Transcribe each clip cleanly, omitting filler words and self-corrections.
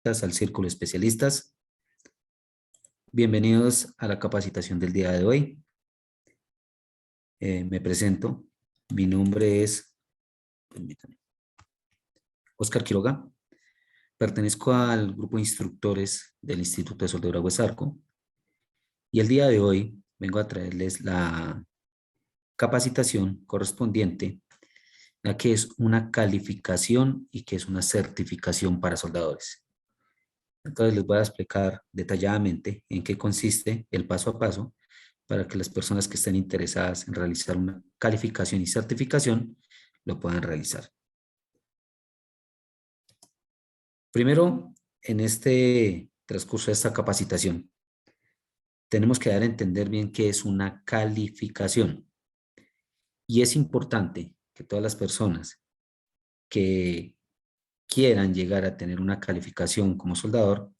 al Círculo de Especialistas. Bienvenidos a la capacitación del día de hoy. Me presento. Mi nombre es Oscar Quiroga. Pertenezco al grupo de instructores del Instituto de Soldadura Huesarco. Y el día de hoy vengo a traerles la capacitación correspondiente a qué es una calificación y qué es una certificación para soldadores. Entonces les voy a explicar detalladamente en qué consiste el paso a paso para que las personas que estén interesadas en realizar una calificación y certificación lo puedan realizar. Primero, en este transcurso de esta capacitación, tenemos que dar a entender bien qué es una calificación. Y es importante que todas las personas que quieran llegar a tener una calificación como soldador,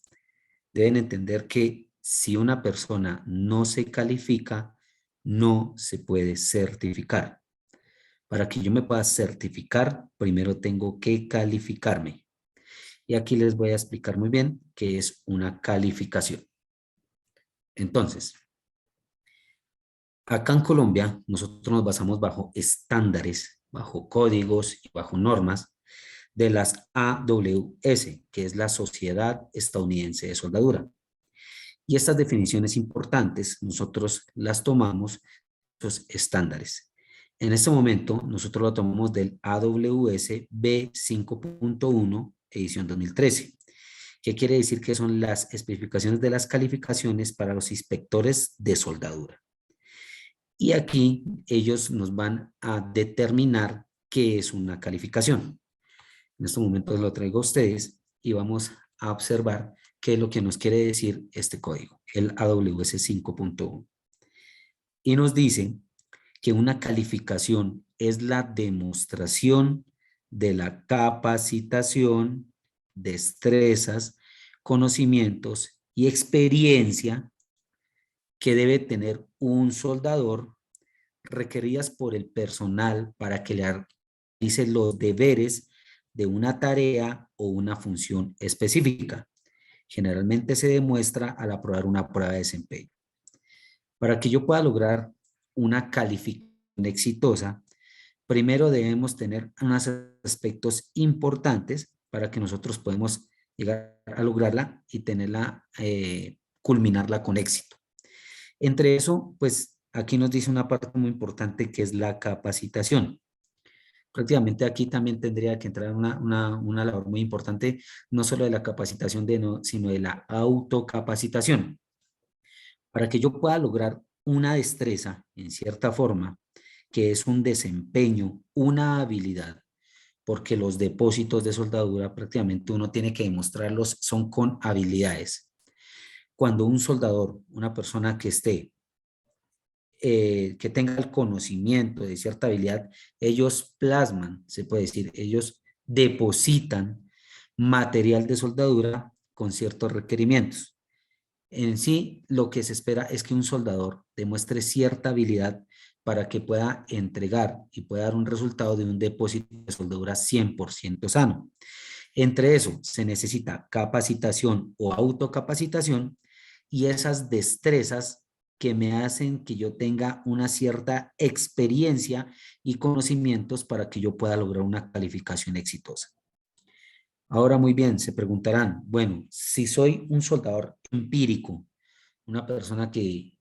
deben entender que si una persona no se califica, no se puede certificar. Para que yo me pueda certificar, primero tengo que calificarme. Y aquí les voy a explicar muy bien qué es una calificación. Entonces, acá en Colombia, nosotros nos basamos bajo estándares, bajo códigos y bajo normas de las AWS, que es la Sociedad Estadounidense de Soldadura. Y estas definiciones importantes, nosotros las tomamos de esos estándares. En este momento, nosotros lo tomamos del AWS B5.1, edición 2013. ¿Qué quiere decir? Que son las especificaciones de las calificaciones para los inspectores de soldadura. Y aquí ellos nos van a determinar qué es una calificación. En estos momentos lo traigo a ustedes y vamos a observar qué es lo que nos quiere decir este código, el AWS 5.1. Y nos dice que una calificación es la demostración de la capacitación, destrezas, conocimientos y experiencia que debe tener un soldador requeridas por el personal para que le realice los deberes de una tarea o una función específica. Generalmente se demuestra al aprobar una prueba de desempeño. Para que yo pueda lograr una calificación exitosa, primero debemos tener unos aspectos importantes para que nosotros podamos llegar a lograrla y tenerla, culminarla con éxito. Entre eso, pues aquí nos dice una parte muy importante que es la capacitación. Prácticamente aquí también tendría que entrar una labor muy importante, no solo de la capacitación, sino de la autocapacitación. Para que yo pueda lograr una destreza, en cierta forma, que es un desempeño, una habilidad, porque los depósitos de soldadura prácticamente uno tiene que demostrarlos, son con habilidades. Cuando un soldador, una persona que esté, que tenga el conocimiento de cierta habilidad, ellos plasman, se puede decir, ellos depositan material de soldadura con ciertos requerimientos. En sí, lo que se espera es que un soldador demuestre cierta habilidad para que pueda entregar y pueda dar un resultado de un depósito de soldadura 100% sano. Entre eso, se necesita capacitación o autocapacitación y esas destrezas que me hacen que yo tenga una cierta experiencia y conocimientos para que yo pueda lograr una calificación exitosa. Ahora muy bien, se preguntarán, bueno, si soy un soldador empírico, una persona que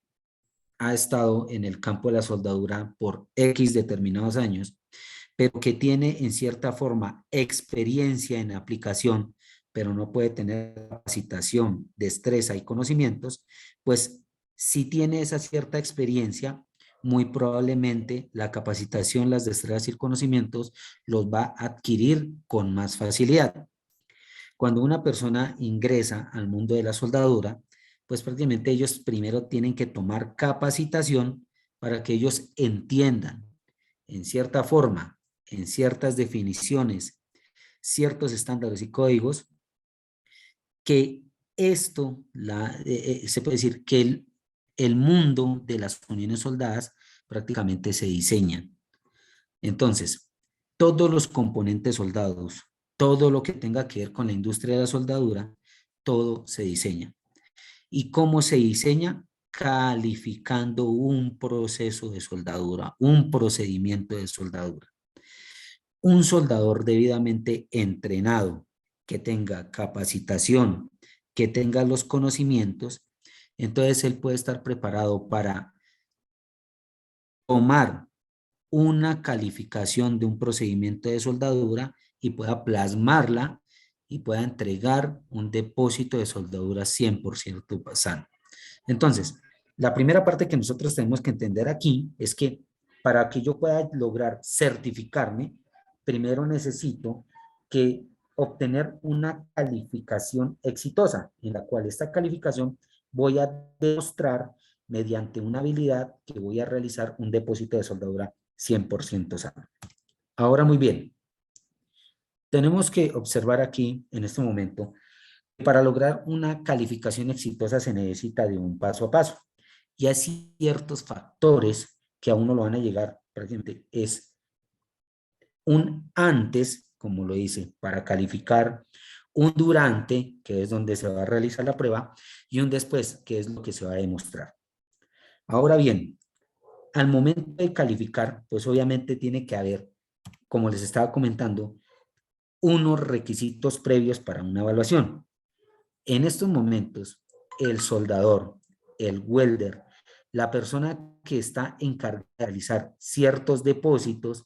ha estado en el campo de la soldadura por X determinados años, pero que tiene en cierta forma experiencia en aplicación, pero no puede tener capacitación, destreza y conocimientos, pues si tiene esa cierta experiencia, muy probablemente la capacitación, las destrezas y conocimientos los va a adquirir con más facilidad. Cuando una persona ingresa al mundo de la soldadura, pues prácticamente ellos primero tienen que tomar capacitación para que ellos entiendan en cierta forma, en ciertas definiciones, ciertos estándares y códigos, que esto, se puede decir que el mundo de las uniones soldadas prácticamente se diseña. Entonces, todos los componentes soldados, todo lo que tenga que ver con la industria de la soldadura, todo se diseña. ¿Y cómo se diseña? Calificando un proceso de soldadura, un procedimiento de soldadura. Un soldador debidamente entrenado, que tenga capacitación, que tenga los conocimientos, entonces él puede estar preparado para tomar una calificación de un procedimiento de soldadura y pueda plasmarla y pueda entregar un depósito de soldadura 100% sano. Entonces, la primera parte que nosotros tenemos que entender aquí es que para que yo pueda lograr certificarme, primero necesito que obtener una calificación exitosa, en la cual esta calificación voy a demostrar mediante una habilidad que voy a realizar un depósito de soldadura 100% sano. Ahora muy bien, tenemos que observar aquí en este momento que para lograr una calificación exitosa se necesita de un paso a paso. Y hay ciertos factores que a uno lo van a llegar, por ejemplo, es un antes, como lo dice, para calificar, un durante, que es donde se va a realizar la prueba, y un después, que es lo que se va a demostrar. Ahora bien, al momento de calificar, pues obviamente tiene que haber, como les estaba comentando, unos requisitos previos para una evaluación. En estos momentos, el soldador, el welder, la persona que está encargada de realizar ciertos depósitos,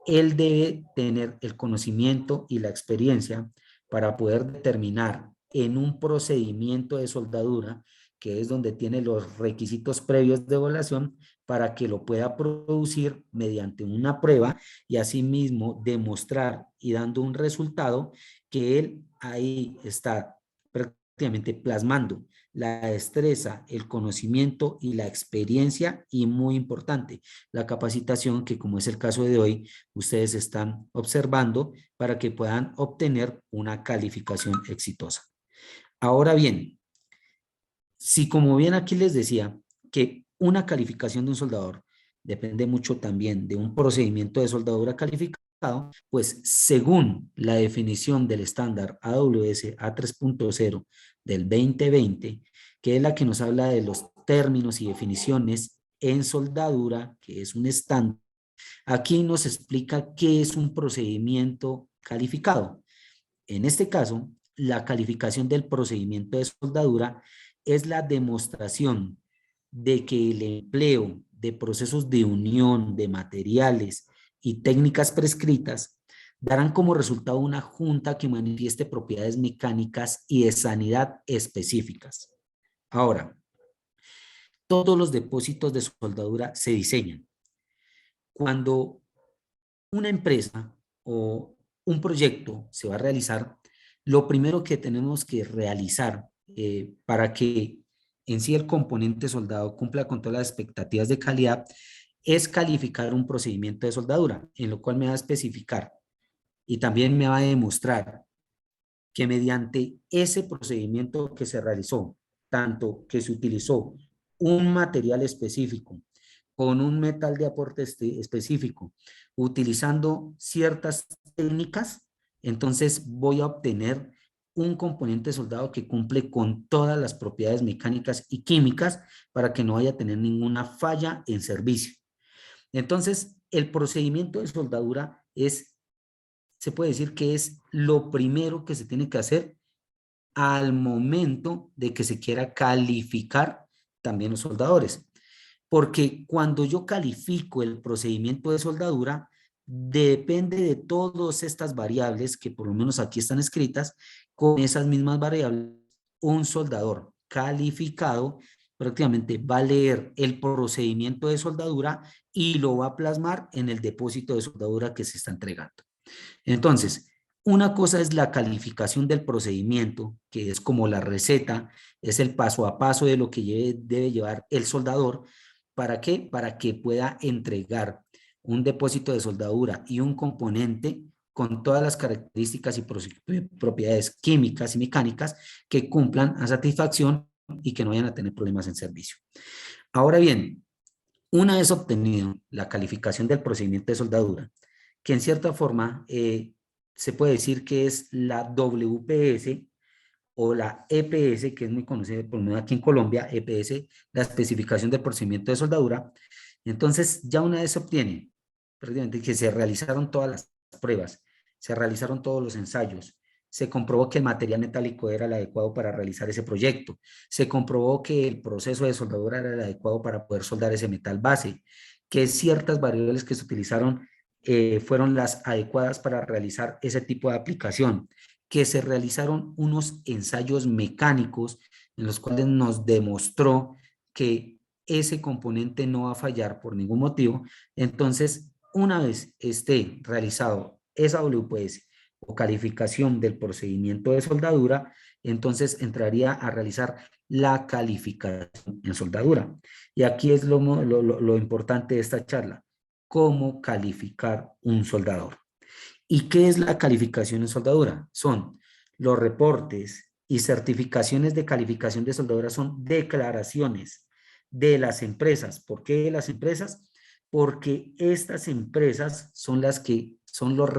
él debe tener el conocimiento y la experiencia para poder determinar en un procedimiento de soldadura, que es donde tiene los requisitos previos de evaluación, para que lo pueda producir mediante una prueba y asimismo demostrar y dando un resultado que él ahí está prácticamente plasmando la destreza, el conocimiento y la experiencia y muy importante, la capacitación que como es el caso de hoy, ustedes están observando para que puedan obtener una calificación exitosa. Ahora bien, si como bien aquí les decía que una calificación de un soldador depende mucho también de un procedimiento de soldadura calificado, pues según la definición del estándar AWS A3.0 del 2020, que es la que nos habla de los términos y definiciones en soldadura, que es un estándar, aquí nos explica qué es un procedimiento calificado. En este caso, la calificación del procedimiento de soldadura es la demostración de que el empleo de procesos de unión de materiales y técnicas prescritas darán como resultado una junta que manifieste propiedades mecánicas y de sanidad específicas. Ahora, todos los depósitos de soldadura se diseñan. Cuando una empresa o un proyecto se va a realizar, lo primero que tenemos que realizar para que en sí el componente soldado cumpla con todas las expectativas de calidad es calificar un procedimiento de soldadura, en lo cual me va a especificar y también me va a demostrar que mediante ese procedimiento que se realizó, tanto que se utilizó un material específico, con un metal de aporte específico, utilizando ciertas técnicas, entonces voy a obtener un componente soldado que cumple con todas las propiedades mecánicas y químicas para que no vaya a tener ninguna falla en servicio. Entonces, el procedimiento de soldadura se puede decir que es lo primero que se tiene que hacer al momento de que se quiera calificar también los soldadores. Porque cuando yo califico el procedimiento de soldadura, depende de todas estas variables que por lo menos aquí están escritas, con esas mismas variables, un soldador calificado prácticamente va a leer el procedimiento de soldadura y lo va a plasmar en el depósito de soldadura que se está entregando. Entonces, una cosa es la calificación del procedimiento, que es como la receta, es el paso a paso de lo que debe llevar el soldador. ¿Para qué? Para que pueda entregar un depósito de soldadura y un componente con todas las características y propiedades químicas y mecánicas que cumplan a satisfacción y que no vayan a tener problemas en servicio. Ahora bien, una vez obtenido la calificación del procedimiento de soldadura, que en cierta forma se puede decir que es la WPS o la EPS, que es muy conocida por lo menos aquí en Colombia, EPS, la especificación del procedimiento de soldadura. Entonces, ya una vez se obtiene, prácticamente que se realizaron todas las pruebas, se realizaron todos los ensayos, se comprobó que el material metálico era el adecuado para realizar ese proyecto, se comprobó que el proceso de soldadura era el adecuado para poder soldar ese metal base, que ciertas variables que se utilizaron fueron las adecuadas para realizar ese tipo de aplicación, que se realizaron unos ensayos mecánicos en los cuales nos demostró que ese componente no va a fallar por ningún motivo. Entonces, una vez esté realizado esa WPS o calificación del procedimiento de soldadura, entonces entraría a realizar la calificación en soldadura. Y aquí es lo importante de esta charla, cómo calificar un soldador. ¿Y qué es la calificación en soldadura? Son los reportes y certificaciones de calificación de soldadura, son declaraciones de las empresas. ¿Por qué de las empresas? Porque estas empresas son las que son los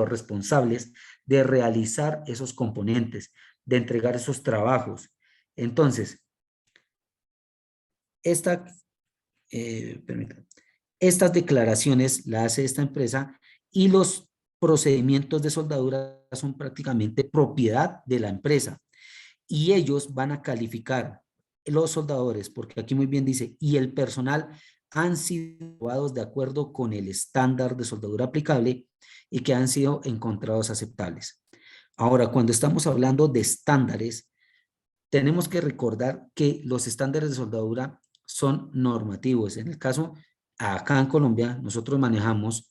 responsables de realizar esos componentes, de entregar esos trabajos. Entonces, esta, estas declaraciones las hace esta empresa y los procedimientos de soldadura son prácticamente propiedad de la empresa y ellos van a calificar los soldadores, porque aquí muy bien dice, y el personal han sido evaluados de acuerdo con el estándar de soldadura aplicable y que han sido encontrados aceptables. Ahora, cuando estamos hablando de estándares, tenemos que recordar que los estándares de soldadura son normativos. En el caso, acá en Colombia, nosotros manejamos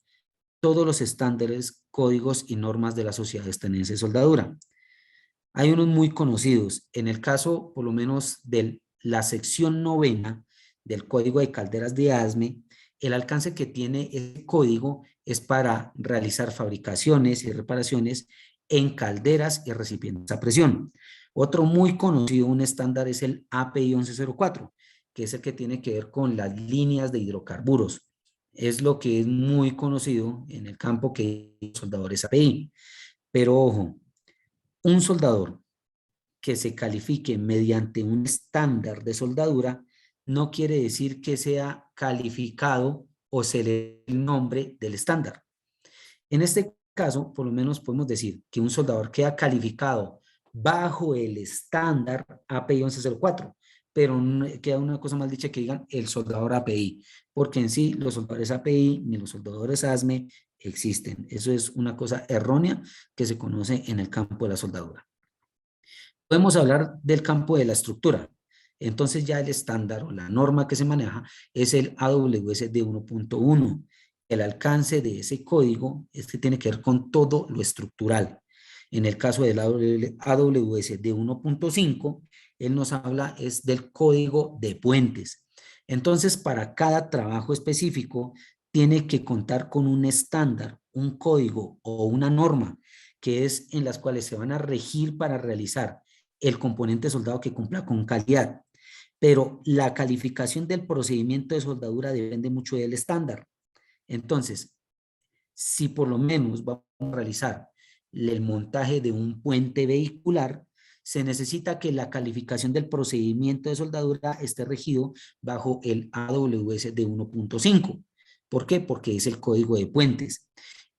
todos los estándares, códigos y normas de la Sociedad Estadounidense de Soldadura. Hay unos muy conocidos. En el caso, por lo menos, de la sección 9 del Código de Calderas de ASME, el alcance que tiene el código es para realizar fabricaciones y reparaciones en calderas y recipientes a presión. Otro muy conocido, un estándar, es el API 1104, que es el que tiene que ver con las líneas de hidrocarburos. Es lo que es muy conocido en el campo que hay soldadores API. Pero ojo, un soldador que se califique mediante un estándar de soldadura no quiere decir que sea calificado o se le dé el nombre del estándar. En este caso, por lo menos podemos decir que un soldador queda calificado bajo el estándar API 1104, pero queda una cosa mal dicha que digan el soldador API, porque en sí los soldadores API ni los soldadores ASME existen. Eso es una cosa errónea que se conoce en el campo de la soldadura. Podemos hablar del campo de la estructura. Entonces ya el estándar o la norma que se maneja es el AWS de 1.1. El alcance de ese código es que tiene que ver con todo lo estructural. En el caso del AWS de 1.5, él nos habla es del código de puentes. Entonces, para cada trabajo específico, tiene que contar con un estándar, un código o una norma, que es en las cuales se van a regir para realizar el componente soldado que cumpla con calidad. Pero la calificación del procedimiento de soldadura depende mucho del estándar. Entonces, si por lo menos vamos a realizar el montaje de un puente vehicular, se necesita que la calificación del procedimiento de soldadura esté regido bajo el AWS de 1.5. ¿Por qué? Porque es el código de puentes.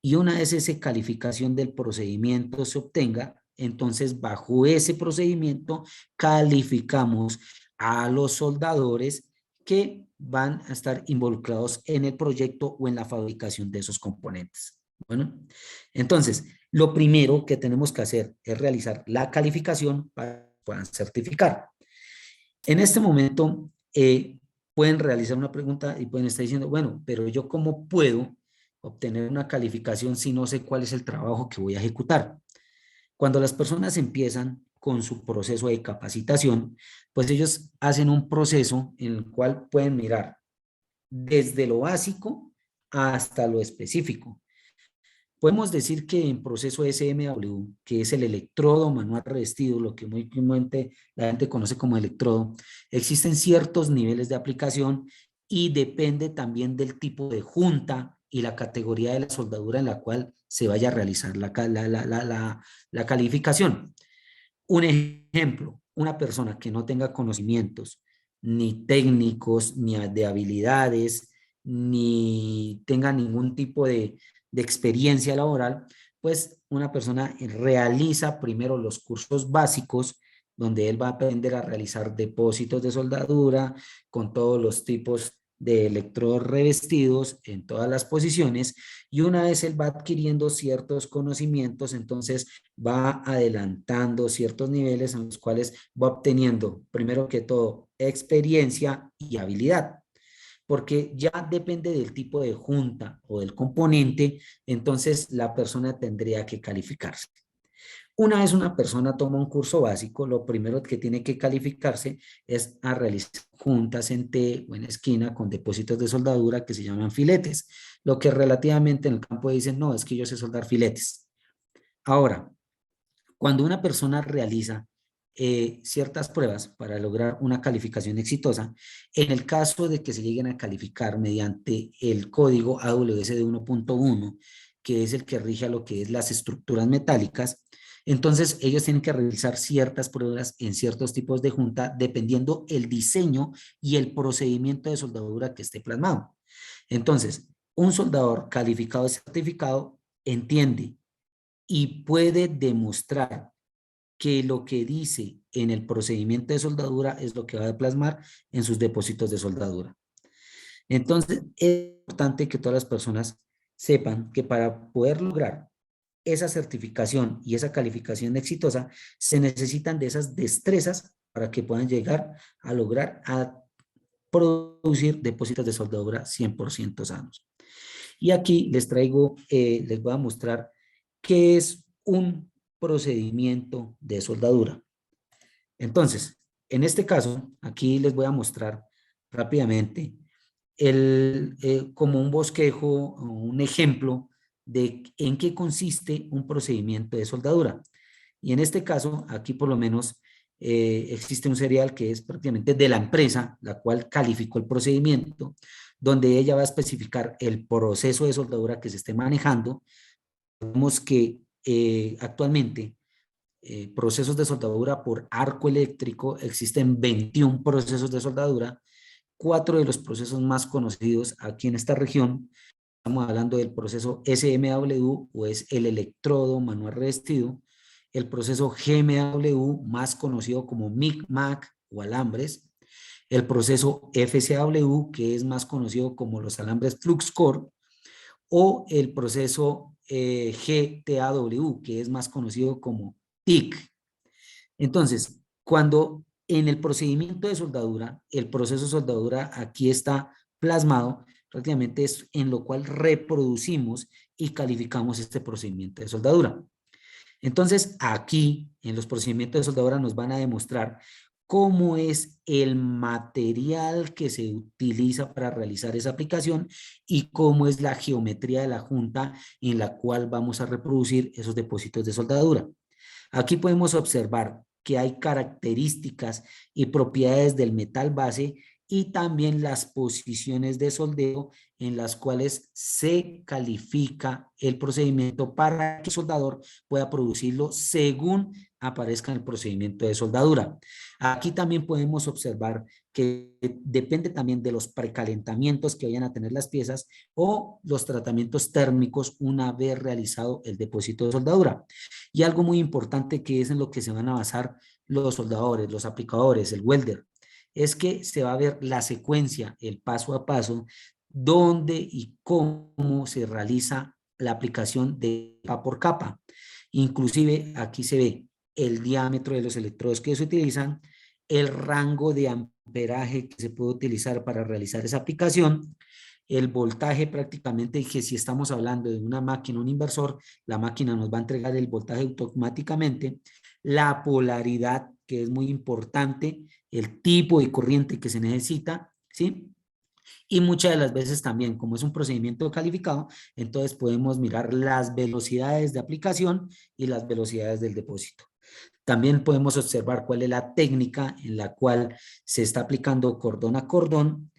Y una vez esa calificación del procedimiento se obtenga, entonces bajo ese procedimiento calificamos a los soldadores que van a estar involucrados en el proyecto o en la fabricación de esos componentes. Bueno, entonces, lo primero que tenemos que hacer es realizar la calificación para que puedan certificar. En este momento, pueden realizar una pregunta y pueden estar diciendo, bueno, pero yo ¿cómo puedo obtener una calificación si no sé cuál es el trabajo que voy a ejecutar? Cuando las personas empiezan con su proceso de capacitación, pues ellos hacen un proceso en el cual pueden mirar desde lo básico hasta lo específico. Podemos decir que en proceso SMW, que es el electrodo manual revestido, lo que muy comúnmente la gente conoce como electrodo, existen ciertos niveles de aplicación y depende también del tipo de junta y la categoría de la soldadura en la cual se vaya a realizar la calificación. Un ejemplo, una persona que no tenga conocimientos ni técnicos, ni de habilidades, ni tenga ningún tipo de experiencia laboral, pues una persona realiza primero los cursos básicos, donde él va a aprender a realizar depósitos de soldadura con todos los tipos de electrodos revestidos en todas las posiciones, y una vez él va adquiriendo ciertos conocimientos, entonces va adelantando ciertos niveles en los cuales va obteniendo, primero que todo, experiencia y habilidad, porque ya depende del tipo de junta o del componente, entonces la persona tendría que calificarse. Una vez una persona toma un curso básico, lo primero que tiene que calificarse es a realizar juntas en T o en esquina con depósitos de soldadura que se llaman filetes, lo que relativamente en el campo dicen, no, es que yo sé soldar filetes. Ahora, cuando una persona realiza ciertas pruebas para lograr una calificación exitosa, en el caso de que se lleguen a calificar mediante el código AWS de 1.1, que es el que rige a lo que es las estructuras metálicas, entonces ellos tienen que realizar ciertas pruebas en ciertos tipos de junta dependiendo el diseño y el procedimiento de soldadura que esté plasmado. Entonces, un soldador calificado y certificado entiende y puede demostrar que lo que dice en el procedimiento de soldadura es lo que va a plasmar en sus depósitos de soldadura. Entonces, es importante que todas las personas sepan que para poder lograr esa certificación y esa calificación exitosa, se necesitan de esas destrezas para que puedan llegar a lograr a producir depósitos de soldadura 100% sanos. Y aquí les traigo, les voy a mostrar qué es un procedimiento de soldadura. Entonces, en este caso, aquí les voy a mostrar rápidamente como un bosquejo o un ejemplo de en qué consiste un procedimiento de soldadura. Y en este caso, aquí por lo menos existe un serial que es prácticamente de la empresa, la cual calificó el procedimiento, donde ella va a especificar el proceso de soldadura que se esté manejando. Vemos que actualmente procesos de soldadura por arco eléctrico, existen 21 procesos de soldadura, 4 de los procesos más conocidos aquí en esta región. Estamos hablando del proceso SMW, o es el electrodo manual revestido, el proceso GMW, más conocido como MIG-MAC o alambres, el proceso FCW, que es más conocido como los alambres flux core, o el proceso GTAW, que es más conocido como TIC. Entonces, cuando en el procedimiento de soldadura, el proceso de soldadura aquí está plasmado, prácticamente es en lo cual reproducimos y calificamos este procedimiento de soldadura. Entonces, aquí en los procedimientos de soldadura nos van a demostrar cómo es el material que se utiliza para realizar esa aplicación y cómo es la geometría de la junta en la cual vamos a reproducir esos depósitos de soldadura. Aquí podemos observar que hay características y propiedades del metal base y también las posiciones de soldeo en las cuales se califica el procedimiento para que el soldador pueda producirlo según aparezca en el procedimiento de soldadura. Aquí también podemos observar que depende también de los precalentamientos que vayan a tener las piezas o los tratamientos térmicos una vez realizado el depósito de soldadura. Y algo muy importante que es en lo que se van a basar los soldadores, los aplicadores, el welder, es que se va a ver la secuencia, el paso a paso, dónde y cómo se realiza la aplicación de capa por capa. Inclusive aquí se ve el diámetro de los electrodos que se utilizan, el rango de amperaje que se puede utilizar para realizar esa aplicación, el voltaje prácticamente, que si estamos hablando de una máquina, un inversor, la máquina nos va a entregar el voltaje automáticamente, la polaridad, que es muy importante, el tipo de corriente que se necesita, ¿sí? Y muchas de las veces también, como es un procedimiento calificado, entonces podemos mirar las velocidades de aplicación y las velocidades del depósito. También podemos observar cuál es la técnica en la cual se está aplicando cordón a cordón,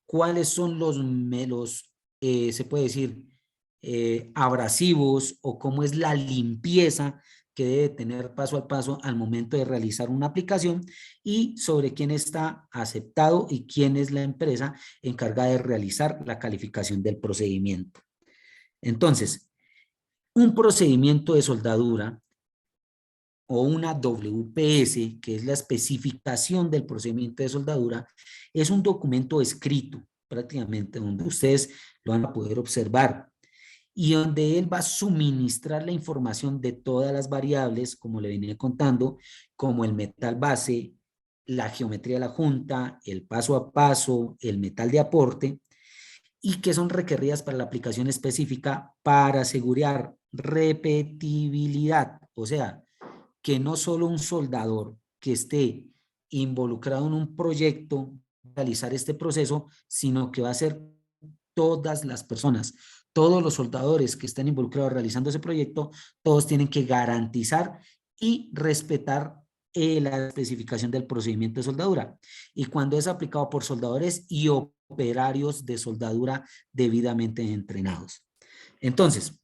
cuáles son se puede decir, abrasivos, o cómo es la limpieza que debe tener paso a paso al momento de realizar una aplicación y sobre quién está aceptado y quién es la empresa encargada de realizar la calificación del procedimiento. Entonces, un procedimiento de soldadura o una WPS, que es la especificación del procedimiento de soldadura, es un documento escrito prácticamente donde ustedes lo van a poder observar y donde él va a suministrar la información de todas las variables, como le venía contando, como el metal base, la geometría de la junta, el paso a paso, el metal de aporte, y que son requeridas para la aplicación específica para asegurar repetibilidad, o sea, que no solo un soldador que esté involucrado en un proyecto realizar este proceso, sino que va a ser todas las personas, todos los soldadores que estén involucrados realizando ese proyecto, todos tienen que garantizar y respetar la especificación del procedimiento de soldadura. Y cuando es aplicado por soldadores y operarios de soldadura debidamente entrenados. Entonces,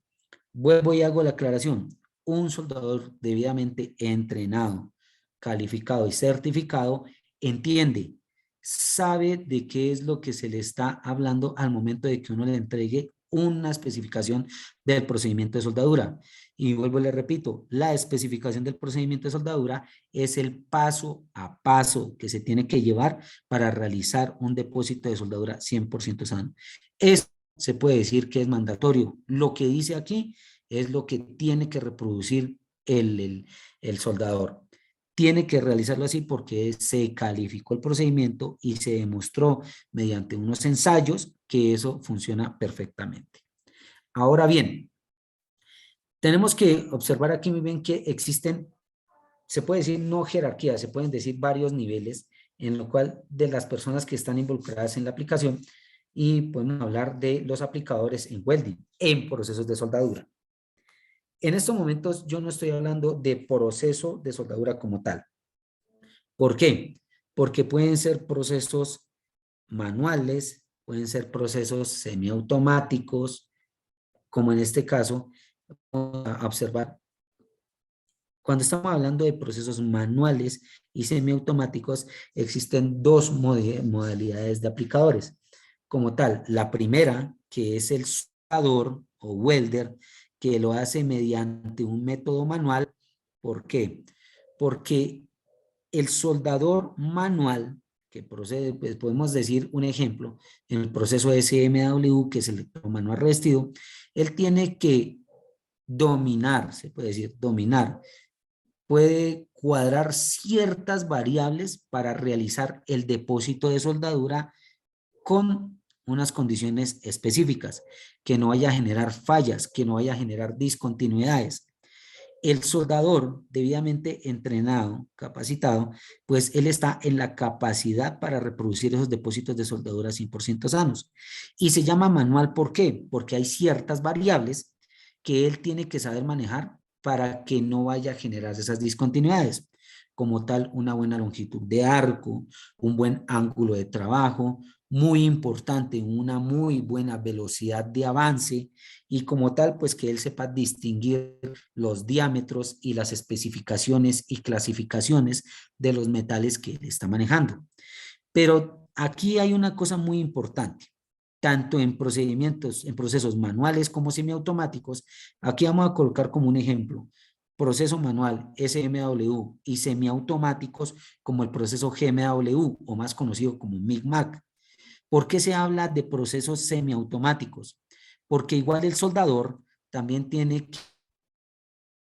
vuelvo y hago la aclaración. Un soldador debidamente entrenado, calificado y certificado entiende, sabe de qué es lo que se le está hablando al momento de que uno le entregue una especificación del procedimiento de soldadura. Y vuelvo y le repito, la especificación del procedimiento de soldadura es el paso a paso que se tiene que llevar para realizar un depósito de soldadura 100% sano. Eso se puede decir que es mandatorio. Lo que dice aquí es lo que tiene que reproducir el soldador. Tiene que realizarlo así porque se calificó el procedimiento y se demostró mediante unos ensayos que eso funciona perfectamente. Ahora bien, tenemos que observar aquí muy bien que existen, se puede decir no jerarquía, se pueden decir varios niveles en lo cual de las personas que están involucradas en la aplicación y podemos hablar de los aplicadores en welding, en procesos de soldadura. En estos momentos yo no estoy hablando de proceso de soldadura como tal. ¿Por qué? Porque pueden ser procesos manuales, pueden ser procesos semiautomáticos, como en este caso, vamos a observar. Cuando estamos hablando de procesos manuales y semiautomáticos, existen dos modalidades de aplicadores. Como tal, la primera, que es el soldador o welder, que lo hace mediante un método manual. ¿Por qué? Porque el soldador manual, que procede, pues podemos decir un ejemplo, en el proceso SMW, que es el manual revestido, él tiene que dominar, se puede decir, dominar, puede cuadrar ciertas variables para realizar el depósito de soldadura con unas condiciones específicas, que no vaya a generar fallas, que no vaya a generar discontinuidades. El soldador debidamente entrenado, capacitado, pues él está en la capacidad para reproducir esos depósitos de soldadura 100% sanos. Y se llama manual, ¿por qué? Porque hay ciertas variables que él tiene que saber manejar para que no vaya a generar esas discontinuidades, como tal una buena longitud de arco, un buen ángulo de trabajo, muy importante, una muy buena velocidad de avance y como tal, pues que él sepa distinguir los diámetros y las especificaciones y clasificaciones de los metales que él está manejando. Pero aquí hay una cosa muy importante, tanto en procedimientos, en procesos manuales como semiautomáticos. Aquí vamos a colocar como un ejemplo, proceso manual SMW y semiautomáticos como el proceso GMW o más conocido como MIG-MAC. ¿Por qué se habla de procesos semiautomáticos? Porque igual el soldador también tiene que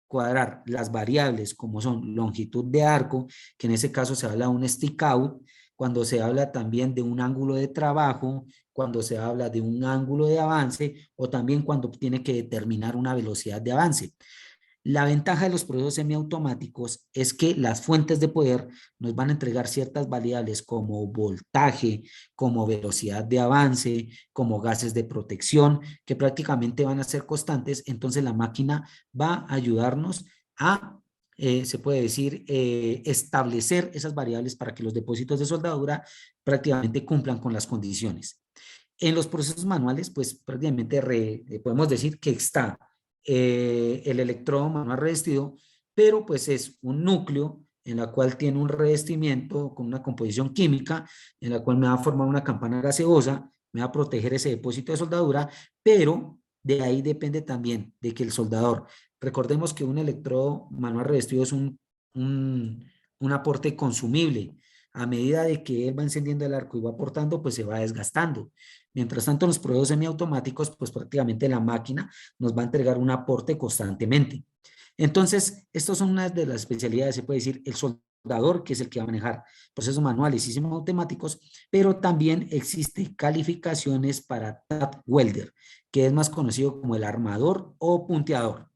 cuadrar las variables como son longitud de arco, que en ese caso se habla de un stick out, cuando se habla también de un ángulo de trabajo, cuando se habla de un ángulo de avance o también cuando tiene que determinar una velocidad de avance. La ventaja de los procesos semiautomáticos es que las fuentes de poder nos van a entregar ciertas variables como voltaje, como velocidad de avance, como gases de protección, que prácticamente van a ser constantes. Entonces la máquina va a ayudarnos a, se puede decir, establecer esas variables para que los depósitos de soldadura prácticamente cumplan con las condiciones. En los procesos manuales, pues prácticamente podemos decir que está el electrodo manual revestido, pero pues es un núcleo en la cual tiene un revestimiento con una composición química, en la cual me va a formar una campana gaseosa, me va a proteger ese depósito de soldadura, pero de ahí depende también de que el soldador, recordemos que un electrodo manual revestido es un, un aporte consumible. A medida de que él va encendiendo el arco y va aportando, pues se va desgastando. Mientras tanto, los procesos semiautomáticos, pues prácticamente la máquina nos va a entregar un aporte constantemente. Entonces, estas son unas de las especialidades, se puede decir, el soldador, que es el que va a manejar procesos manuales y semiautomáticos, pero también existe calificaciones para TAP Welder, que es más conocido como el armador o punteador.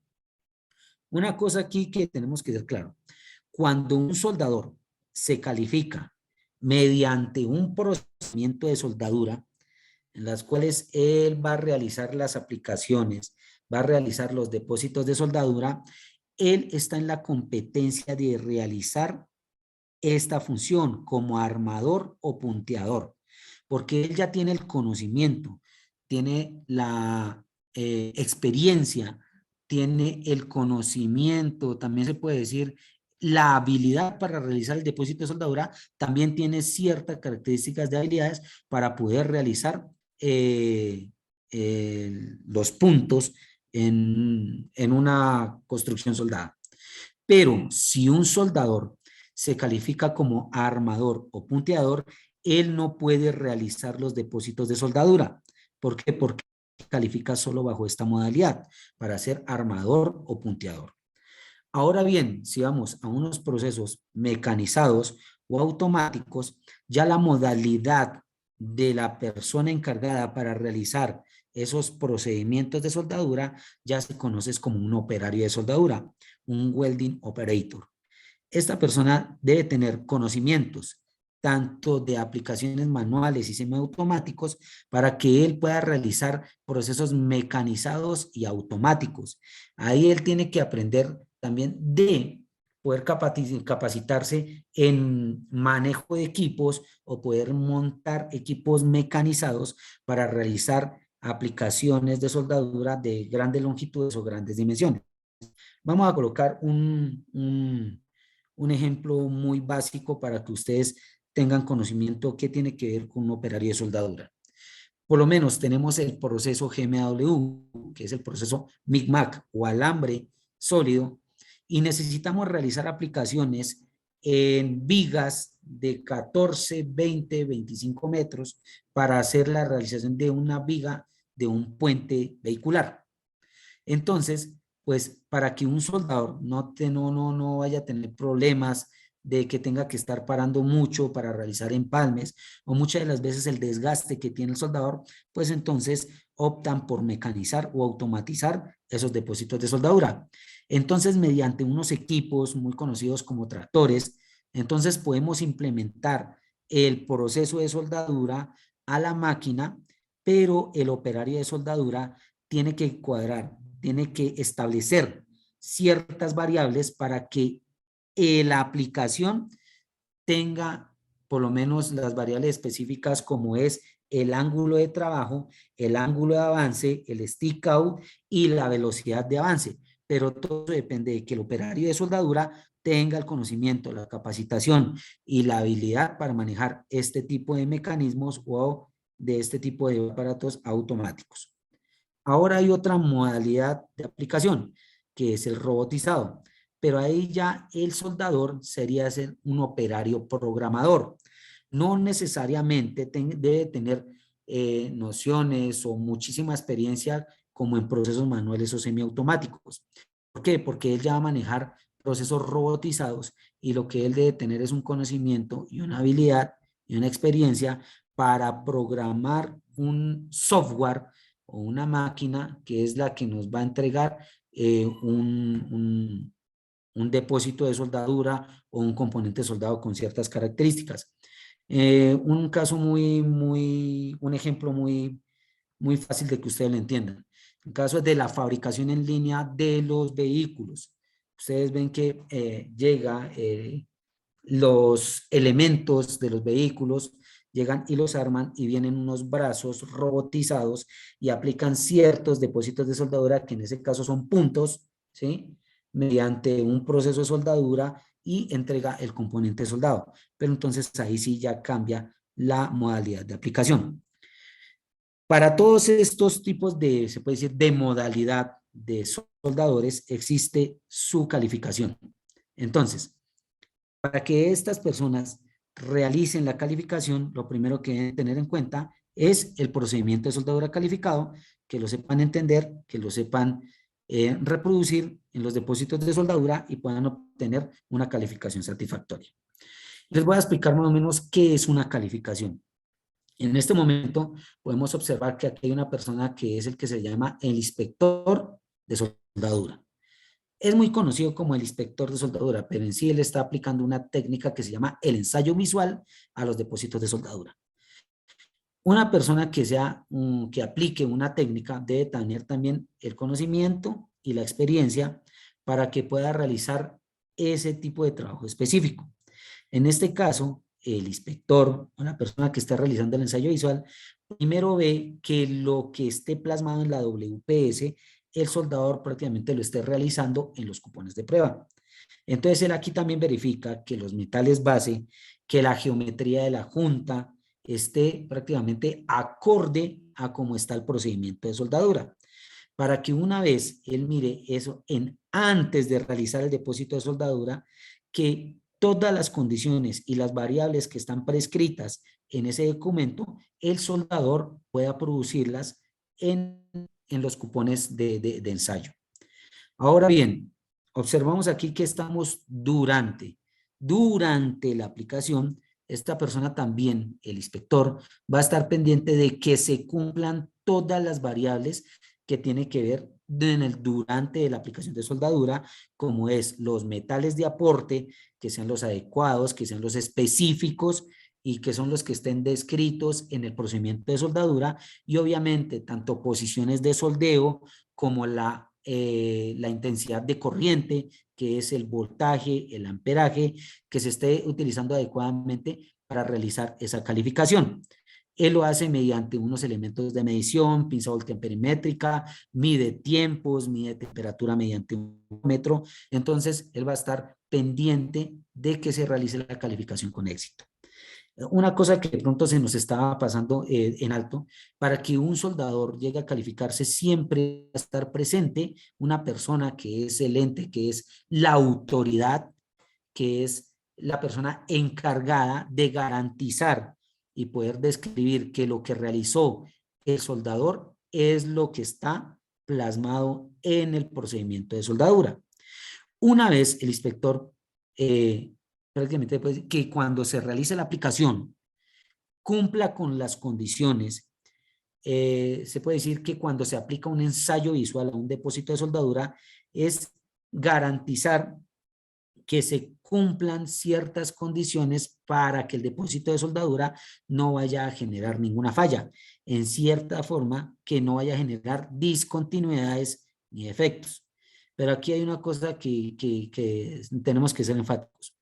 Una cosa aquí que tenemos que ser claro, cuando un soldador se califica mediante un procedimiento de soldadura, en las cuales él va a realizar las aplicaciones, va a realizar los depósitos de soldadura, él está en la competencia de realizar esta función como armador o punteador, porque él ya tiene el conocimiento, tiene la experiencia, tiene el conocimiento, también se puede decir la habilidad para realizar el depósito de soldadura, también tiene ciertas características de habilidades para poder realizar los puntos en una construcción soldada. Pero si un soldador se califica como armador o punteador, él no puede realizar los depósitos de soldadura. ¿Por qué? Porque califica solo bajo esta modalidad para ser armador o punteador. Ahora bien, si vamos a unos procesos mecanizados o automáticos, ya la modalidad de la persona encargada para realizar esos procedimientos de soldadura ya se conoce como un operario de soldadura, un welding operator. Esta persona debe tener conocimientos tanto de aplicaciones manuales y semiautomáticos para que él pueda realizar procesos mecanizados y automáticos. Ahí él tiene que aprender también de poder capacitarse en manejo de equipos o poder montar equipos mecanizados para realizar aplicaciones de soldadura de grandes longitudes o grandes dimensiones. Vamos a colocar un ejemplo muy básico para que ustedes tengan conocimiento qué tiene que ver con un operario de soldadura. Por lo menos tenemos el proceso GMAW, que es el proceso MIG-MAC o alambre sólido, y necesitamos realizar aplicaciones en vigas de 14, 20, 25 metros para hacer la realización de una viga de un puente vehicular. Entonces, pues para que un soldador no vaya a tener problemas de que tenga que estar parando mucho para realizar empalmes o muchas de las veces el desgaste que tiene el soldador, pues entonces optan por mecanizar o automatizar esos depósitos de soldadura. Entonces, mediante unos equipos muy conocidos como tractores, entonces podemos implementar el proceso de soldadura a la máquina, pero el operario de soldadura tiene que cuadrar, tiene que establecer ciertas variables para que la aplicación tenga por lo menos las variables específicas como es el ángulo de trabajo, el ángulo de avance, el stick out y la velocidad de avance. Pero todo depende de que el operario de soldadura tenga el conocimiento, la capacitación y la habilidad para manejar este tipo de mecanismos o de este tipo de aparatos automáticos. Ahora hay otra modalidad de aplicación, que es el robotizado, pero ahí ya el soldador sería ser un operario programador. No necesariamente debe tener nociones o muchísima experiencia como en procesos manuales o semiautomáticos. ¿Por qué? Porque él ya va a manejar procesos robotizados y lo que él debe tener es un conocimiento y una habilidad y una experiencia para programar un software o una máquina que es la que nos va a entregar un depósito de soldadura o un componente soldado con ciertas características. Un caso un ejemplo muy fácil de que ustedes lo entiendan. En caso de la fabricación en línea de los vehículos, ustedes ven que llega los elementos de los vehículos, llegan y los arman y vienen unos brazos robotizados y aplican ciertos depósitos de soldadura que en ese caso son puntos, ¿sí? mediante un proceso de soldadura y entrega el componente soldado. Pero entonces ahí sí ya cambia la modalidad de aplicación. Para todos estos tipos de, se puede decir, de modalidad de soldadores, existe su calificación. Entonces, para que estas personas realicen la calificación, lo primero que deben tener en cuenta es el procedimiento de soldadura calificado, que lo sepan entender, que lo sepan reproducir en los depósitos de soldadura y puedan obtener una calificación satisfactoria. Les voy a explicar más o menos qué es una calificación. En este momento podemos observar que aquí hay una persona que es el que se llama el inspector de soldadura. Es muy conocido como el inspector de soldadura, pero en sí él está aplicando una técnica que se llama el ensayo visual a los depósitos de soldadura. Una persona que aplique una técnica debe tener también el conocimiento y la experiencia para que pueda realizar ese tipo de trabajo específico. En este caso, el inspector o la persona que está realizando el ensayo visual, primero ve que lo que esté plasmado en la WPS, el soldador prácticamente lo esté realizando en los cupones de prueba. Entonces, él aquí también verifica que los metales base, que la geometría de la junta esté prácticamente acorde a cómo está el procedimiento de soldadura, para que una vez él mire eso antes de realizar el depósito de soldadura, que todas las condiciones y las variables que están prescritas en ese documento, el soldador pueda producirlas en los cupones de ensayo. Ahora bien, observamos aquí que estamos durante la aplicación. Esta persona también, el inspector, va a estar pendiente de que se cumplan todas las variables que tiene que ver durante la aplicación de soldadura, como es los metales de aporte, que sean los adecuados, que sean los específicos y que son los que estén descritos en el procedimiento de soldadura, y obviamente tanto posiciones de soldeo como la intensidad de corriente, que es el voltaje, el amperaje, que se esté utilizando adecuadamente para realizar esa calificación. Él lo hace mediante unos elementos de medición, pinza voltamperimétrica, mide tiempos, mide temperatura mediante un metro. Entonces, él va a estar pendiente de que se realice la calificación con éxito. Una cosa que de pronto se nos estaba pasando en alto, para que un soldador llegue a calificarse, siempre va a estar presente una persona que es el ente, que es la autoridad, que es la persona encargada de garantizar y poder describir que lo que realizó el soldador es lo que está plasmado en el procedimiento de soldadura. Una vez el inspector prácticamente puede decir que cuando se realice la aplicación cumpla con las condiciones, se puede decir que cuando se aplica un ensayo visual a un depósito de soldadura es garantizar que se cumplan ciertas condiciones para que el depósito de soldadura no vaya a generar ninguna falla, en cierta forma que no vaya a generar discontinuidades ni efectos. Pero aquí hay una cosa que tenemos que ser enfáticos.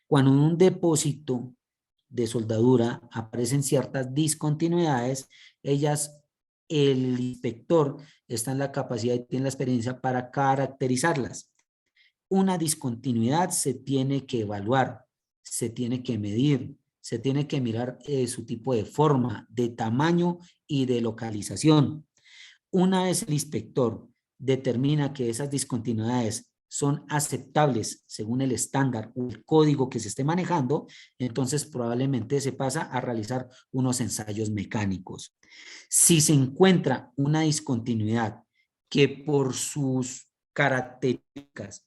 Cuando en un depósito de soldadura aparecen ciertas discontinuidades, el inspector está en la capacidad y tiene la experiencia para caracterizarlas. Una discontinuidad se tiene que evaluar, se tiene que medir, se tiene que mirar su tipo de forma, de tamaño y de localización. Una vez el inspector determina que esas discontinuidades son aceptables según el estándar o el código que se esté manejando, entonces probablemente se pasa a realizar unos ensayos mecánicos. Si se encuentra una discontinuidad que por sus características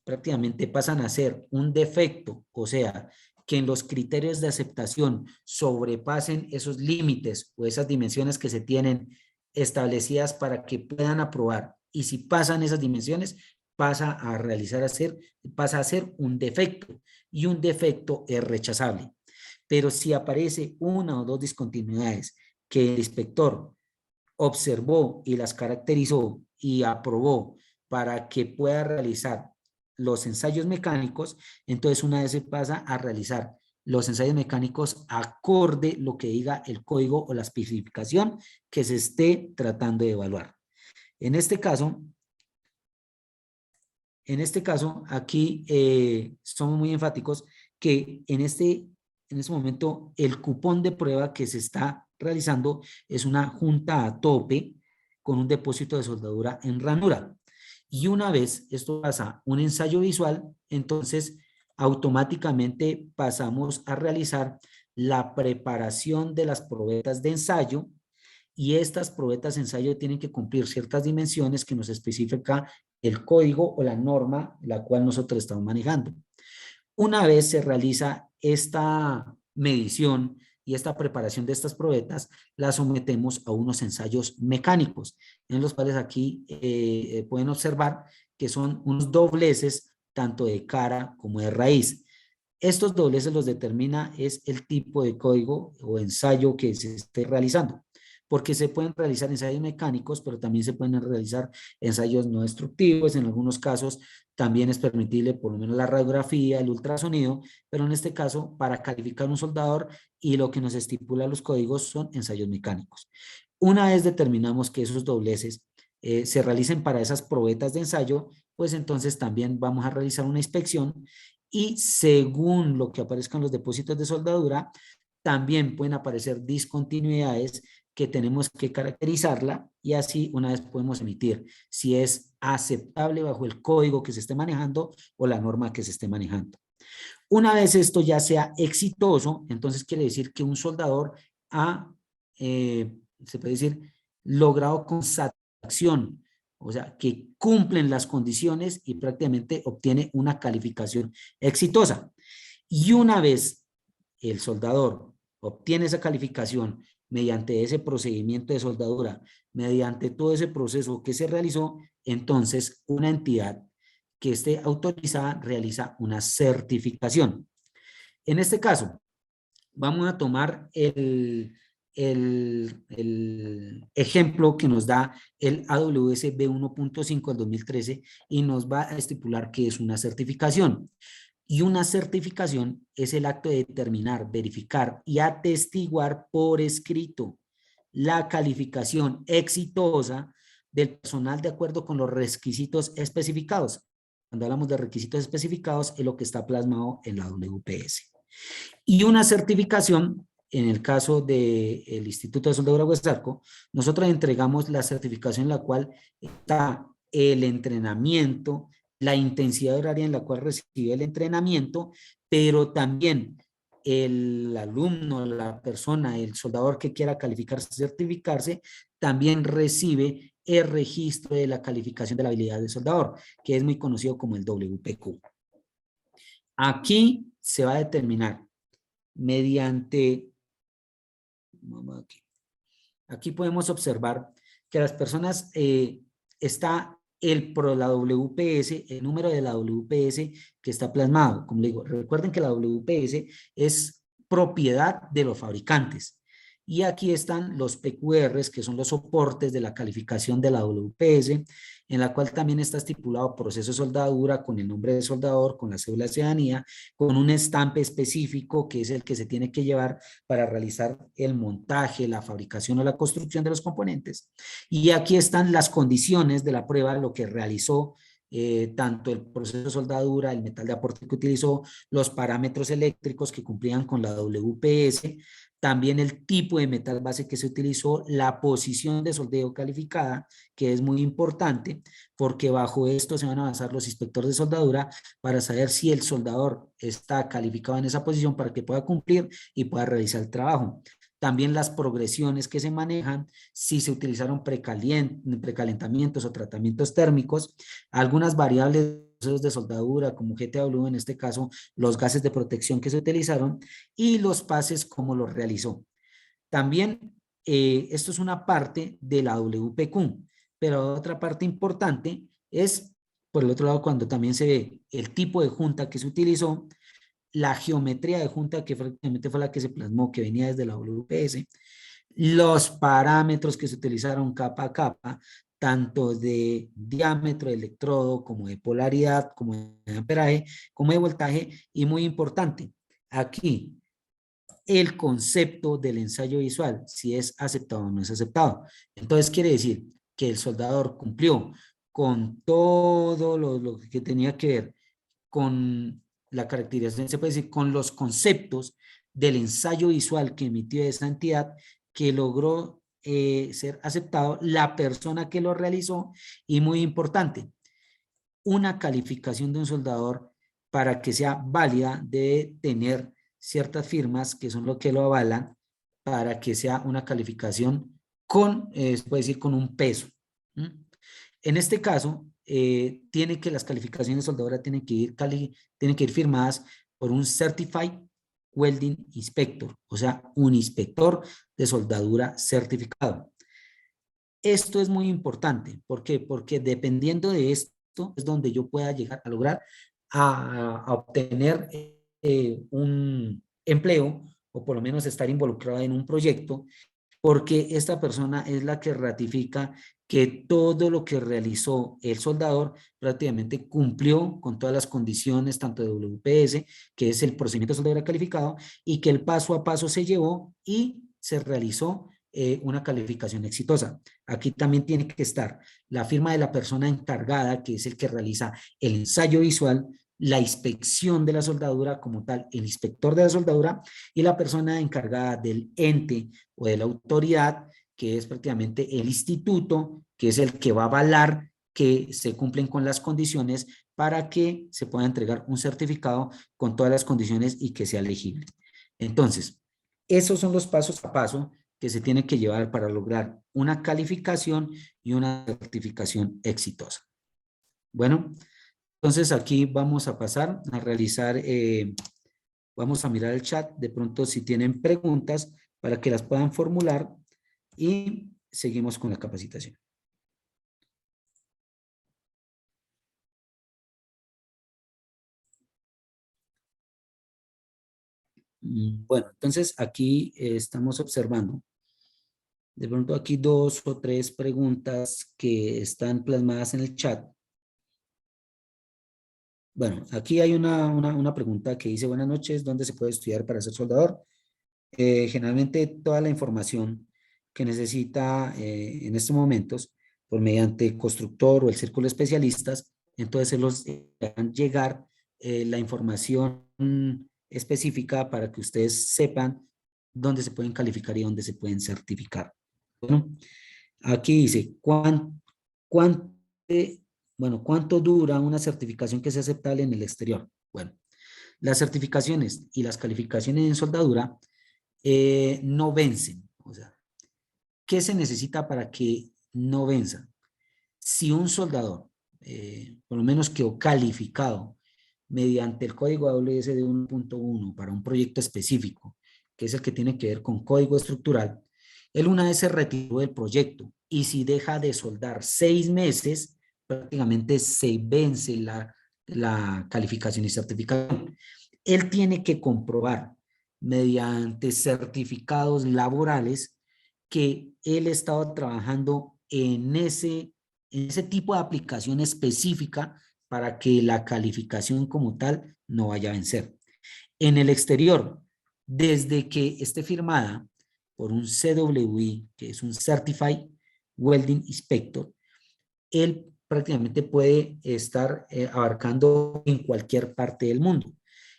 prácticamente pasan a ser un defecto, o sea, que en los criterios de aceptación sobrepasen esos límites o esas dimensiones que se tienen establecidas para que puedan aprobar, y si pasan esas dimensiones, pasa a ser un defecto, y un defecto es rechazable. Pero si aparece una o dos discontinuidades que el inspector observó y las caracterizó y aprobó para que pueda realizar los ensayos mecánicos, entonces una vez se pasa a realizar los ensayos mecánicos acorde lo que diga el código o la especificación que se esté tratando de evaluar. En este caso, En este caso, aquí somos muy enfáticos que en este momento el cupón de prueba que se está realizando es una junta a tope con un depósito de soldadura en ranura. Y una vez esto pasa a un ensayo visual, entonces automáticamente pasamos a realizar la preparación de las probetas de ensayo, y estas probetas de ensayo tienen que cumplir ciertas dimensiones que nos especifica el código o la norma la cual nosotros estamos manejando. Una vez se realiza esta medición y esta preparación de estas probetas, las sometemos a unos ensayos mecánicos, en los cuales aquí pueden observar que son unos dobleces tanto de cara como de raíz. Estos dobleces los determina es el tipo de código o ensayo que se esté realizando, porque se pueden realizar ensayos mecánicos, pero también se pueden realizar ensayos no destructivos. En algunos casos también es permitible por lo menos la radiografía, el ultrasonido, pero en este caso para calificar un soldador y lo que nos estipula los códigos son ensayos mecánicos. Una vez determinamos que esos dobleces se realicen para esas probetas de ensayo, pues entonces también vamos a realizar una inspección y según lo que aparezcan los depósitos de soldadura, también pueden aparecer discontinuidades que tenemos que caracterizarla, y así una vez podemos emitir si es aceptable bajo el código que se esté manejando o la norma que se esté manejando. Una vez esto ya sea exitoso, entonces quiere decir que un soldador ha, se puede decir, logrado con satisfacción, o sea, que cumplen las condiciones y prácticamente obtiene una calificación exitosa. Y una vez el soldador obtiene esa calificación mediante ese procedimiento de soldadura, mediante todo ese proceso que se realizó, entonces una entidad que esté autorizada realiza una certificación. En este caso, vamos a tomar el ejemplo que nos da el AWS B1.5 del 2013 y nos va a estipular que es una certificación. Y una certificación es el acto de determinar, verificar y atestiguar por escrito la calificación exitosa del personal de acuerdo con los requisitos especificados. Cuando hablamos de requisitos especificados, es lo que está plasmado en la WPS. Y una certificación, en el caso del Instituto de Soldadura Huesarco, nosotros entregamos la certificación en la cual está el entrenamiento, la intensidad horaria en la cual recibe el entrenamiento, pero también el alumno, la persona, el soldador que quiera calificarse, certificarse, también recibe el registro de la calificación de la habilidad de soldador, que es muy conocido como el WPQ. Aquí se va a determinar mediante, aquí podemos observar que las personas, está la WPS, el número de la WPS que está plasmado. Como le digo, recuerden que la WPS es propiedad de los fabricantes. Y aquí están los PQRs, que son los soportes de la calificación de la WPS, en la cual también está estipulado proceso de soldadura con el nombre de soldador, con la cédula de ciudadanía, con un estampe específico que es el que se tiene que llevar para realizar el montaje, la fabricación o la construcción de los componentes. Y aquí están las condiciones de la prueba, lo que realizó, tanto el proceso de soldadura, el metal de aporte que utilizó, los parámetros eléctricos que cumplían con la WPS, también el tipo de metal base que se utilizó, la posición de soldeo calificada, que es muy importante, porque bajo esto se van a basar los inspectores de soldadura para saber si el soldador está calificado en esa posición para que pueda cumplir y pueda realizar el trabajo. También las progresiones que se manejan, si se utilizaron precalentamientos o tratamientos térmicos, algunas variables de soldadura como GTW, en este caso los gases de protección que se utilizaron y los pases como los realizó. También esto es una parte de la WPQ, pero otra parte importante es, por el otro lado, cuando también se ve el tipo de junta que se utilizó, la geometría de junta que prácticamente fue la que se plasmó, que venía desde la WPS, los parámetros que se utilizaron capa a capa, tanto de diámetro de electrodo, como de polaridad, como de amperaje, como de voltaje, y muy importante, aquí el concepto del ensayo visual, si es aceptado o no es aceptado. Entonces quiere decir que el soldador cumplió con todo lo que tenía que ver con la caracterización, se puede decir, con los conceptos del ensayo visual que emitió esa entidad, que logró ser aceptado la persona que lo realizó, y muy importante, una calificación de un soldador para que sea válida debe tener ciertas firmas que son lo que lo avalan para que sea una calificación con, se puede decir, con un peso. ¿Mm? En este caso, tiene que las calificaciones de soldadura tienen que ir firmadas por un Certified Welding Inspector, o sea, un inspector de soldadura certificado. Esto es muy importante. ¿Por qué? Porque dependiendo de esto es donde yo pueda llegar a lograr a obtener un empleo, o por lo menos estar involucrado en un proyecto, porque esta persona es la que ratifica que todo lo que realizó el soldador prácticamente cumplió con todas las condiciones, tanto de WPS, que es el procedimiento de soldadura calificado, y que el paso a paso se llevó y se realizó una calificación exitosa. Aquí también tiene que estar la firma de la persona encargada, que es el que realiza el ensayo visual, la inspección de la soldadura como tal, el inspector de la soldadura, y la persona encargada del ente o de la autoridad, que es prácticamente el instituto, que es el que va a avalar que se cumplen con las condiciones para que se pueda entregar un certificado con todas las condiciones y que sea legible. Entonces, esos son los pasos a paso que se tienen que llevar para lograr una calificación y una certificación exitosa. Bueno, entonces aquí vamos a pasar a realizar, vamos a mirar el chat, de pronto si tienen preguntas para que las puedan formular, y seguimos con la capacitación. Bueno, entonces aquí estamos observando de pronto aquí dos o tres preguntas que están plasmadas en el chat. Bueno, aquí hay una pregunta que dice: buenas noches, ¿dónde se puede estudiar para ser soldador? Generalmente toda la información que necesita en estos momentos, por mediante constructor o el círculo de especialistas, entonces se los harán llegar la información específica para que ustedes sepan dónde se pueden calificar y dónde se pueden certificar. Bueno, aquí dice, cuán- bueno, ¿cuánto dura una certificación que sea aceptable en el exterior? Bueno, las certificaciones y las calificaciones en soldadura no vencen. O sea, ¿qué se necesita para que no venza? Si un soldador, por lo menos quedó calificado mediante el código AWS de 1.1 para un proyecto específico, que es el que tiene que ver con código estructural, él una vez se retiró del proyecto, y si deja de soldar 6 meses, prácticamente se vence la calificación y certificación. Él tiene que comprobar mediante certificados laborales que él estaba trabajando en ese tipo de aplicación específica para que la calificación como tal no vaya a vencer. En el exterior, desde que esté firmada por un CWI, que es un Certified Welding Inspector, él prácticamente puede estar abarcando en cualquier parte del mundo.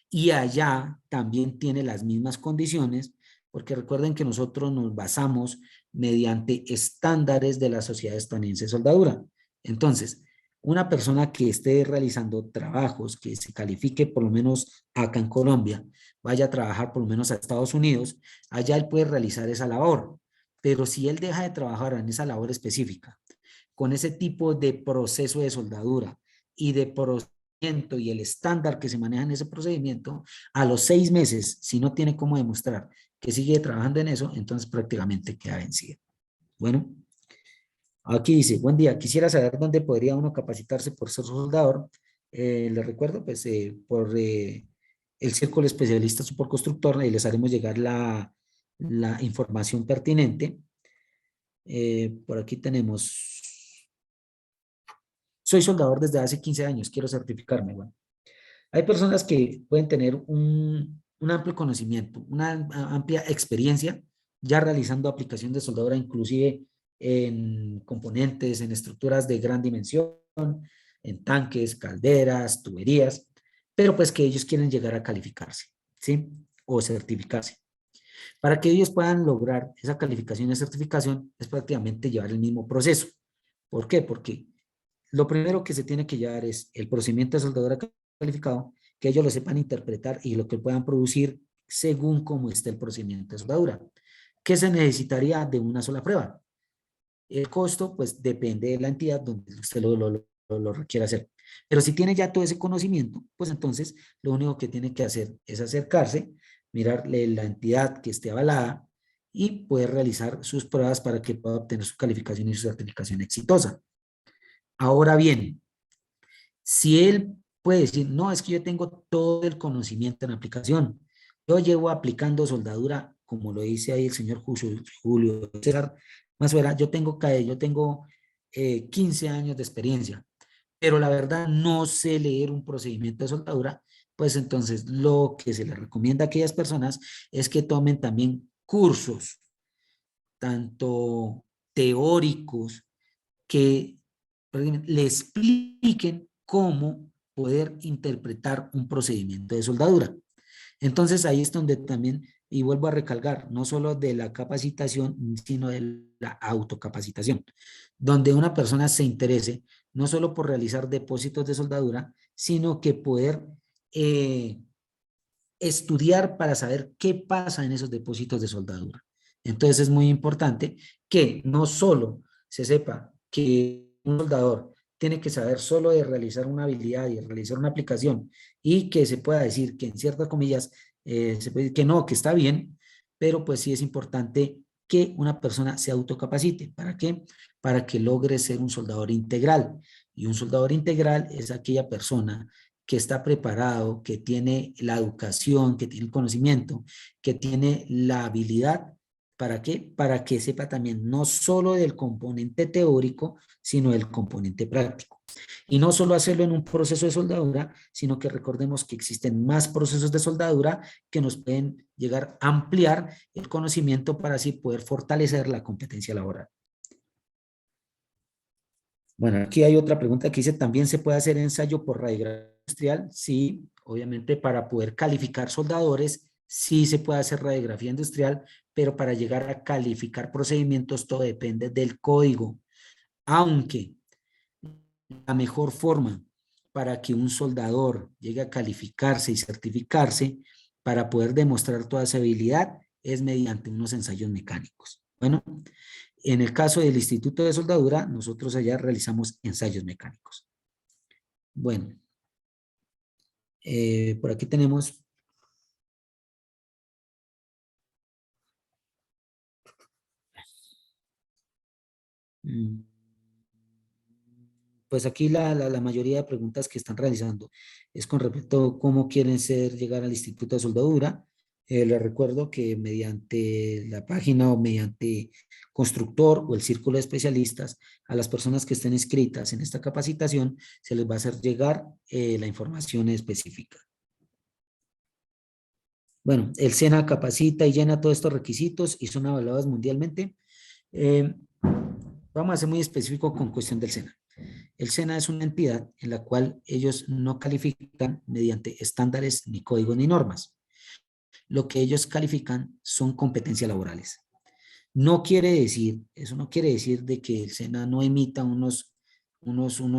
Y allá también tiene las mismas condiciones, porque recuerden que nosotros nos basamos mediante estándares de la Sociedad Estadounidense de Soldadura. Entonces, una persona que esté realizando trabajos, que se califique por lo menos acá en Colombia, vaya a trabajar por lo menos a Estados Unidos, allá él puede realizar esa labor. Pero si él deja de trabajar en esa labor específica, con ese tipo de proceso de soldadura y de procedimiento y el estándar que se maneja en ese procedimiento, a los 6 meses, si no tiene cómo demostrar que sigue trabajando en eso, entonces prácticamente queda vencido. Bueno, aquí dice: buen día, quisiera saber dónde podría uno capacitarse por ser soldador. Les recuerdo, pues, por el Círculo de Especialistas por Constructor, y les haremos llegar la información pertinente. Por aquí tenemos: soy soldador desde hace 15 años, quiero certificarme. Bueno, hay personas que pueden tener un amplio conocimiento, una amplia experiencia ya realizando aplicación de soldadura, inclusive en componentes, en estructuras de gran dimensión, en tanques, calderas, tuberías, pero pues que ellos quieren llegar a calificarse, ¿sí? O certificarse. Para que ellos puedan lograr esa calificación y certificación es prácticamente llevar el mismo proceso. ¿Por qué? Porque lo primero que se tiene que llevar es el procedimiento de soldadura calificado, que ellos lo sepan interpretar y lo que puedan producir según cómo esté el procedimiento de soldadura. ¿Qué se necesitaría de una sola prueba? El costo, pues, depende de la entidad donde usted lo requiera hacer. Pero si tiene ya todo ese conocimiento, pues entonces lo único que tiene que hacer es acercarse, mirarle la entidad que esté avalada y poder realizar sus pruebas para que pueda obtener su calificación y su certificación exitosa. Ahora bien, si él puede decir, no, es que yo tengo todo el conocimiento en aplicación, yo llevo aplicando soldadura, como lo dice ahí el señor Julio César Masuera, yo tengo 15 años de experiencia, pero la verdad no sé leer un procedimiento de soldadura, pues entonces lo que se le recomienda a aquellas personas es que tomen también cursos, tanto teóricos, que le expliquen cómo poder interpretar un procedimiento de soldadura. Entonces ahí es donde también, y vuelvo a recalcar, no solo de la capacitación, sino de la autocapacitación, donde una persona se interese no solo por realizar depósitos de soldadura, sino que poder estudiar para saber qué pasa en esos depósitos de soldadura. Entonces es muy importante que no solo se sepa que un soldador tiene que saber solo de realizar una habilidad y realizar una aplicación y que se pueda decir que en ciertas comillas se puede decir que no, que está bien, pero pues sí es importante que una persona se autocapacite. ¿Para qué? Para que logre ser un soldador integral. Y un soldador integral es aquella persona que está preparado, que tiene la educación, que tiene el conocimiento, que tiene la habilidad. ¿Para qué? Para que sepa también no solo del componente teórico, sino del componente práctico. Y no solo hacerlo en un proceso de soldadura, sino que recordemos que existen más procesos de soldadura que nos pueden llegar a ampliar el conocimiento para así poder fortalecer la competencia laboral. Bueno, aquí hay otra pregunta que dice, ¿también se puede hacer ensayo por radiografía industrial? Sí, obviamente para poder calificar soldadores, sí se puede hacer radiografía industrial, pero para llegar a calificar procedimientos todo depende del código. Aunque la mejor forma para que un soldador llegue a calificarse y certificarse para poder demostrar toda esa habilidad es mediante unos ensayos mecánicos. Bueno, en el caso del Instituto de Soldadura, nosotros allá realizamos ensayos mecánicos. Bueno, por aquí tenemos... Pues aquí la mayoría de preguntas que están realizando es con respecto a cómo quieren llegar al Instituto de Soldadura. Les recuerdo que mediante la página o mediante Constructor o el Círculo de Especialistas, a las personas que estén inscritas en esta capacitación, se les va a hacer llegar la información específica. Bueno, el SENA capacita y llena todos estos requisitos y son avalados mundialmente. Eh, Vamos a ser muy específicos con cuestión del SENA. El SENA es una entidad en la cual ellos no califican mediante estándares, ni códigos, ni normas. Lo que ellos califican son competencias laborales. No quiere decir, eso no quiere decir de que el SENA no emita unos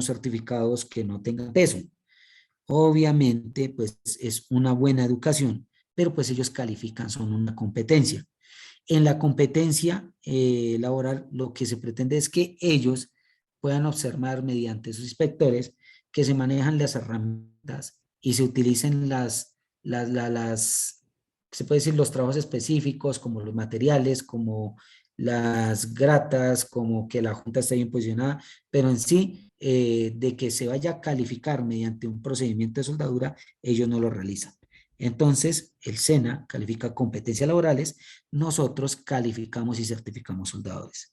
certificados que no tengan peso. Obviamente, pues es una buena educación, pero pues ellos califican, son una competencia. En la competencia laboral, lo que se pretende es que ellos puedan observar mediante sus inspectores que se manejan las herramientas y se utilicen se puede decir, los trabajos específicos, como los materiales, como las gratas, como que la junta esté bien posicionada, pero en sí, de que se vaya a calificar mediante un procedimiento de soldadura, ellos no lo realizan. Entonces, el SENA califica competencias laborales, nosotros calificamos y certificamos soldadores.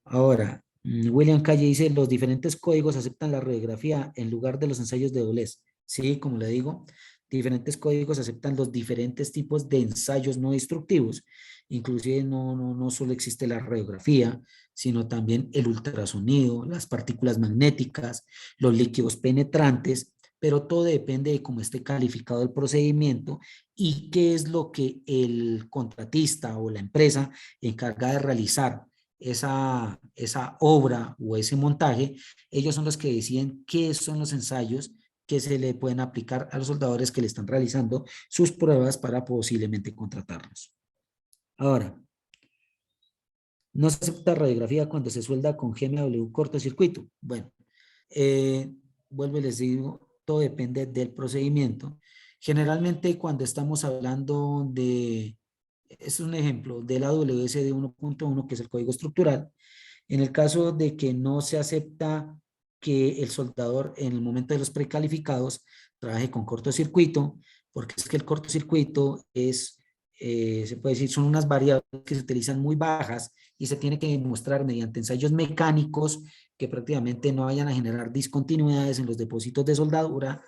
Ahora, William Calle dice, los diferentes códigos aceptan la radiografía en lugar de los ensayos de doblez. Sí, como le digo, Diferentes códigos aceptan los diferentes tipos de ensayos no destructivos. Inclusive no solo existe la radiografía, sino también el ultrasonido, las partículas magnéticas, los líquidos penetrantes, pero todo depende de cómo esté calificado el procedimiento y qué es lo que el contratista o la empresa encarga de realizar esa obra o ese montaje. Ellos son los que deciden qué son los ensayos que se le pueden aplicar a los soldadores que le están realizando sus pruebas para posiblemente contratarlos. Ahora, no se acepta radiografía cuando se suelda con GMW cortocircuito. Bueno, eh, vuelvo y les digo, todo depende del procedimiento. Generalmente cuando estamos hablando de, es un ejemplo, de la WSD 1.1, que es el código estructural, en el caso de que no se acepta que el soldador en el momento de los precalificados trabaje con cortocircuito, porque es que el cortocircuito es, se puede decir, son unas variables que se utilizan muy bajas y se tiene que demostrar mediante ensayos mecánicos que prácticamente no vayan a generar discontinuidades en los depósitos de soldadura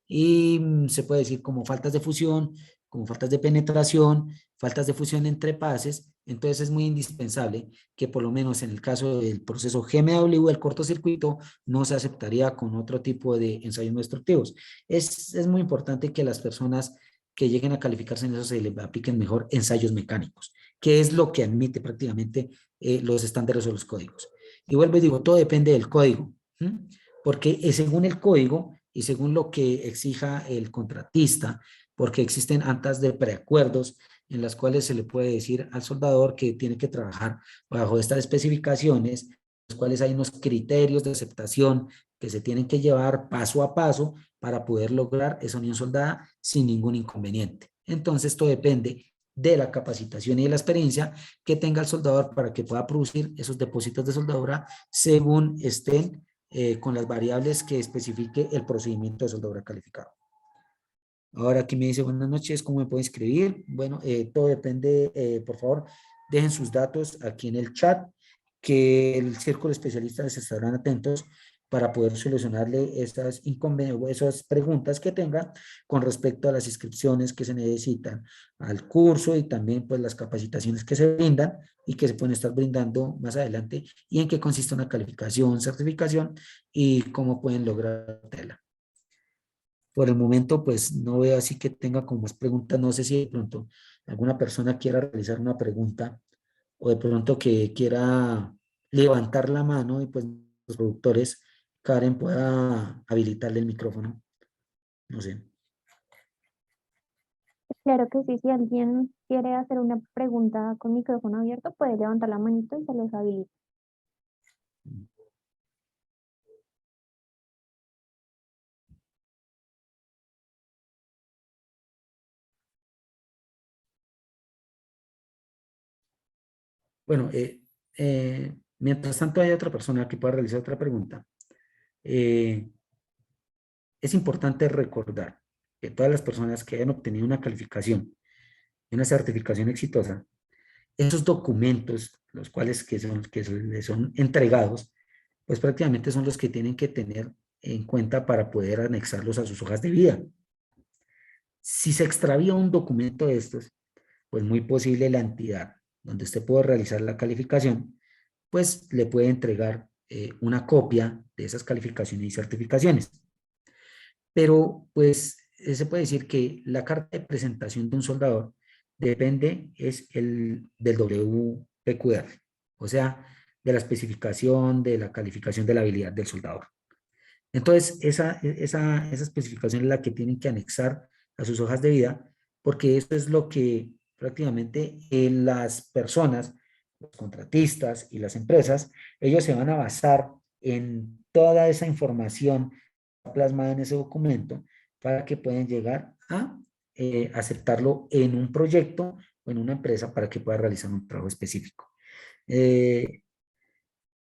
y se puede decir como faltas de fusión, como faltas de penetración, faltas de fusión entre pases. Entonces es muy indispensable que por lo menos en el caso del proceso GMW, el cortocircuito, no se aceptaría con otro tipo de ensayos no destructivos. Es muy importante que las personas que lleguen a calificarse en eso se les apliquen mejor ensayos mecánicos, que es lo que admite prácticamente los estándares o los códigos. Y vuelvo y digo, todo depende del código, ¿sí? Porque es según el código y según lo que exija el contratista, porque existen actas de preacuerdos en las cuales se le puede decir al soldador que tiene que trabajar bajo estas especificaciones, los cuales hay unos criterios de aceptación que se tienen que llevar paso a paso para poder lograr esa unión soldada sin ningún inconveniente. Entonces, todo depende de la capacitación y de la experiencia que tenga el soldador para que pueda producir esos depósitos de soldadura según estén con las variables que especifique el procedimiento de soldadura calificado. Ahora aquí me dice, buenas noches, ¿cómo me puedo inscribir? Bueno, todo depende, por favor, dejen sus datos aquí en el chat, que el círculo de especialistas estarán atentos para poder solucionarle esas preguntas que tenga con respecto a las inscripciones que se necesitan al curso y también pues las capacitaciones que se brindan y que se pueden estar brindando más adelante y en qué consiste una calificación, certificación y cómo pueden lograrla. Por el momento, pues no veo así que tenga como más preguntas. No sé si de pronto alguna persona quiera realizar una pregunta o de pronto que quiera levantar la mano y pues los productores, Karen, pueda habilitarle el micrófono. No sé. Claro que sí, si alguien quiere hacer una pregunta con micrófono abierto, puede levantar la manito y se los habilita. Bueno, mientras tanto hay otra persona que pueda realizar otra pregunta. Eh, es importante recordar que todas las personas que hayan obtenido una calificación, una certificación exitosa, esos documentos, los cuales que les son entregados, pues prácticamente son los que tienen que tener en cuenta para poder anexarlos a sus hojas de vida. Si se extravía un documento de estos, pues muy posible la entidad donde usted puede realizar la calificación, pues le puede entregar una copia de esas calificaciones y certificaciones. Pero pues se puede decir que la carta de presentación de un soldador depende del WPQR, o sea, de la especificación de la calificación de la habilidad del soldador. Entonces, esa especificación es la que tienen que anexar a sus hojas de vida, porque eso es lo que prácticamente las personas, los contratistas y las empresas, ellos se van a basar en toda esa información plasmada en ese documento para que puedan llegar a aceptarlo en un proyecto o en una empresa para que pueda realizar un trabajo específico. Eh,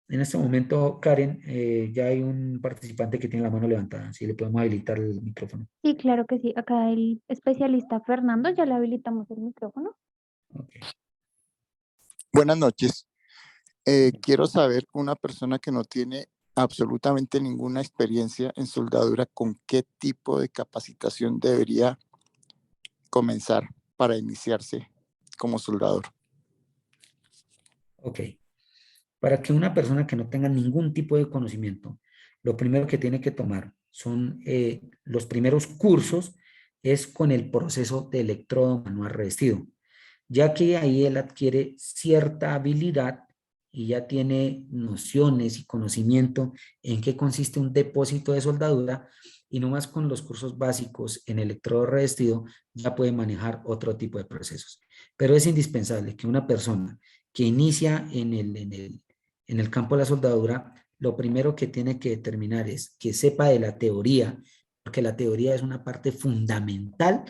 en este momento, Karen, ya hay un participante que tiene la mano levantada. Si le podemos habilitar el micrófono. Sí, claro que sí. Acá el especialista Fernando, ya le habilitamos el micrófono. Okay. Buenas noches. Quiero saber, una persona que no tiene absolutamente ninguna experiencia en soldadura, ¿con qué tipo de capacitación debería comenzar para iniciarse como soldador? Ok. Para que una persona que no tenga ningún tipo de conocimiento, lo primero que tiene que tomar son los primeros cursos, es con el proceso de electrodo manual revestido, ya que ahí él adquiere cierta habilidad y ya tiene nociones y conocimiento en qué consiste un depósito de soldadura, y no más con los cursos básicos en electrodo revestido ya puede manejar otro tipo de procesos. Pero es indispensable que una persona que inicia en el campo de la soldadura, lo primero que tiene que determinar es que sepa de la teoría, porque la teoría es una parte fundamental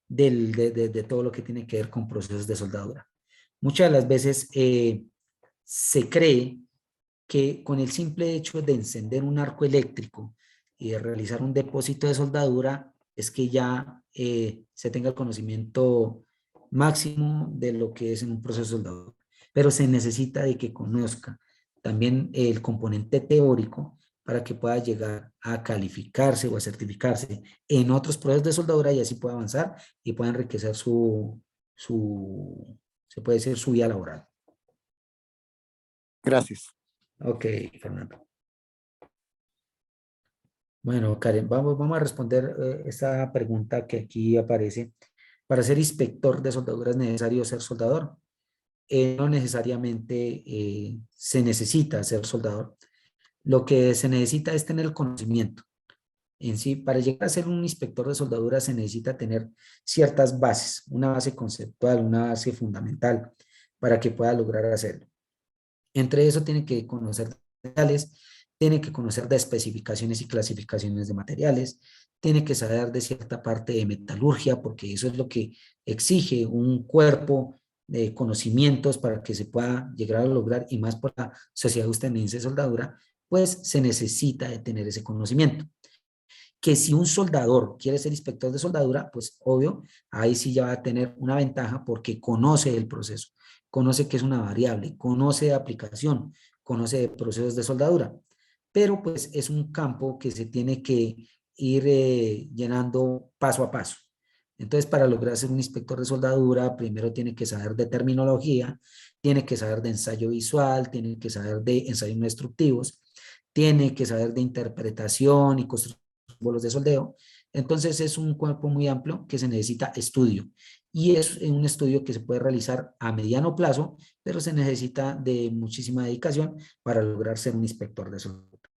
de todo lo que tiene que ver con procesos de soldadura. Muchas de las veces se cree que con el simple hecho de encender un arco eléctrico y de realizar un depósito de soldadura es que ya se tenga el conocimiento máximo de lo que es en un proceso de soldadura. Pero se necesita de que conozca también el componente teórico para que pueda llegar a calificarse o a certificarse en otros procesos de soldadura y así pueda avanzar y pueda enriquecer se puede decir, su vida laboral. Gracias. Ok, Fernando. Bueno, Karen, vamos a responder esta pregunta que aquí aparece. ¿Para ser inspector de soldadura es necesario ser soldador? No necesariamente se necesita ser soldador. Lo que se necesita es tener el conocimiento. En sí, para llegar a ser un inspector de soldadura se necesita tener ciertas bases, una base conceptual, una base fundamental para que pueda lograr hacerlo. Entre eso tiene que conocer materiales, tiene que conocer de especificaciones y clasificaciones de materiales, tiene que saber de cierta parte de metalurgia, porque eso es lo que exige un cuerpo de conocimientos para que se pueda llegar a lograr, y más por la Sociedad Estadounidense de Soldadura, pues se necesita de tener ese conocimiento. Que si un soldador quiere ser inspector de soldadura, pues obvio, ahí sí ya va a tener una ventaja porque conoce el proceso, conoce que es una variable, conoce de aplicación, conoce de procesos de soldadura, pero pues es un campo que se tiene que ir llenando paso a paso. Entonces, para lograr ser un inspector de soldadura, primero tiene que saber de terminología, tiene que saber de ensayo visual, tiene que saber de ensayos no destructivos, tiene que saber de interpretación y construcción bolos de soldeo. Entonces es un cuerpo muy amplio que se necesita estudio, y es un estudio que se puede realizar a mediano plazo, pero se necesita de muchísima dedicación para lograr ser un inspector de soldadura.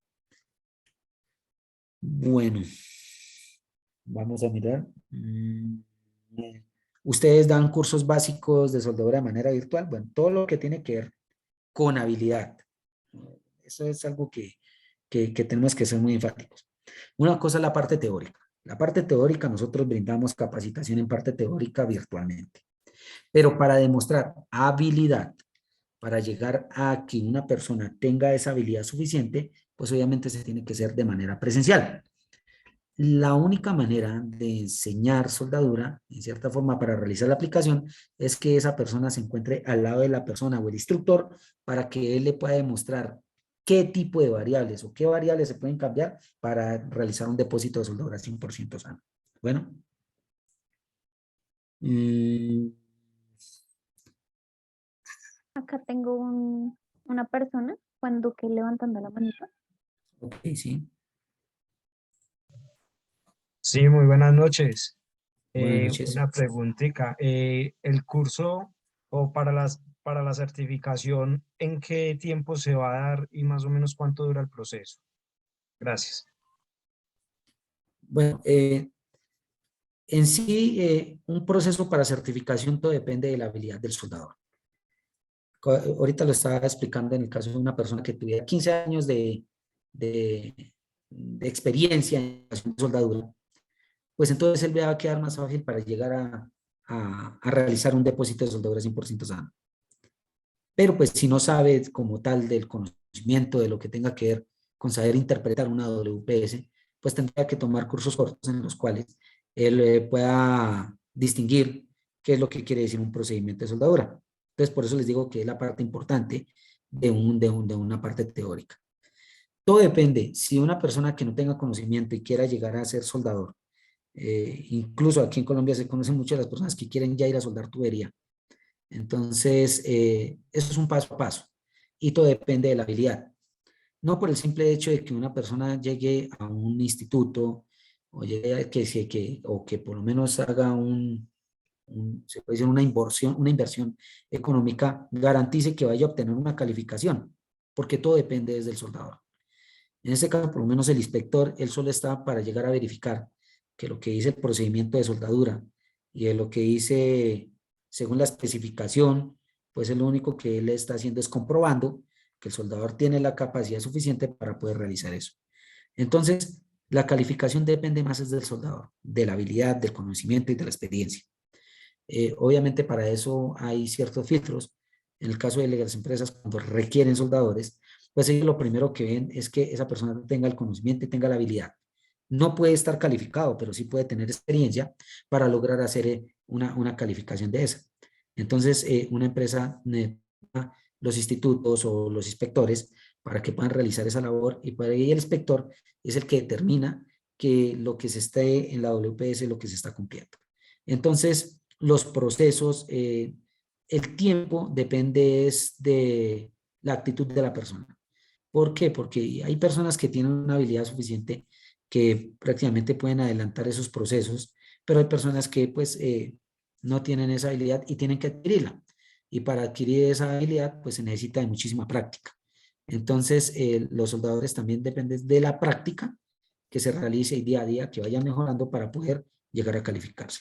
Bueno, vamos a mirar. ¿Ustedes dan cursos básicos de soldadura de manera virtual? Bueno, todo lo que tiene que ver con habilidad. Eso es algo que tenemos que ser muy enfáticos. Una cosa es la parte teórica. La parte teórica, nosotros brindamos capacitación en parte teórica virtualmente. Pero para demostrar habilidad, para llegar a que una persona tenga esa habilidad suficiente, pues obviamente se tiene que hacer de manera presencial. La única manera de enseñar soldadura, en cierta forma, para realizar la aplicación, es que esa persona se encuentre al lado de la persona o el instructor para que él le pueda demostrar qué tipo de variables o qué variables se pueden cambiar para realizar un depósito de soldadura 100% sano. Bueno. Acá tengo una persona, Juan Duque, levantando la manita. Ok, sí. Sí, muy buenas noches. Buenas noches. Una preguntita. El curso o para la certificación, ¿en qué tiempo se va a dar y más o menos cuánto dura el proceso? Gracias. Bueno, en sí, un proceso para certificación todo depende de la habilidad del soldador. Ahorita lo estaba explicando en el caso de una persona que tuviera 15 años de experiencia en soldadura, pues entonces él le va a quedar más fácil para llegar a realizar un depósito de soldadura 100% sano. Pero pues si no sabe como tal del conocimiento de lo que tenga que ver con saber interpretar una WPS, pues tendría que tomar cursos cortos en los cuales él pueda distinguir qué es lo que quiere decir un procedimiento de soldadura. Entonces, por eso les digo que es la parte importante de una parte teórica. Todo depende. Si una persona que no tenga conocimiento y quiera llegar a ser soldador, Incluso aquí en Colombia se conocen mucho las personas que quieren ya ir a soldar tubería. Entonces, eso es un paso a paso y todo depende de la habilidad. No por el simple hecho de que una persona llegue a un instituto o llegue o que por lo menos haga se puede decir una inversión económica, garantice que vaya a obtener una calificación, porque todo depende desde el soldador. En este caso, por lo menos el inspector, él solo está para llegar a verificar que lo que dice el procedimiento de soldadura y de lo que dice según la especificación, pues es lo único que él está haciendo es comprobando que el soldador tiene la capacidad suficiente para poder realizar eso. Entonces, la calificación depende más es del soldador, de la habilidad, del conocimiento y de la experiencia. Obviamente para eso hay ciertos filtros. En el caso de las empresas, cuando requieren soldadores, pues ellos lo primero que ven es que esa persona tenga el conocimiento y tenga la habilidad. No puede estar calificado, pero sí puede tener experiencia para lograr hacer una calificación de esa. Entonces, una empresa necesita los institutos o los inspectores para que puedan realizar esa labor y para ahí el inspector es el que determina que lo que se esté en la WPS es lo que se está cumpliendo. Entonces, los procesos, el tiempo depende es de la actitud de la persona. ¿Por qué? Porque hay personas que tienen una habilidad suficiente que prácticamente pueden adelantar esos procesos, pero hay personas que pues no tienen esa habilidad y tienen que adquirirla. Y para adquirir esa habilidad pues se necesita de muchísima práctica. Entonces los soldadores también dependen de la práctica que se realice día a día, que vaya mejorando para poder llegar a calificarse.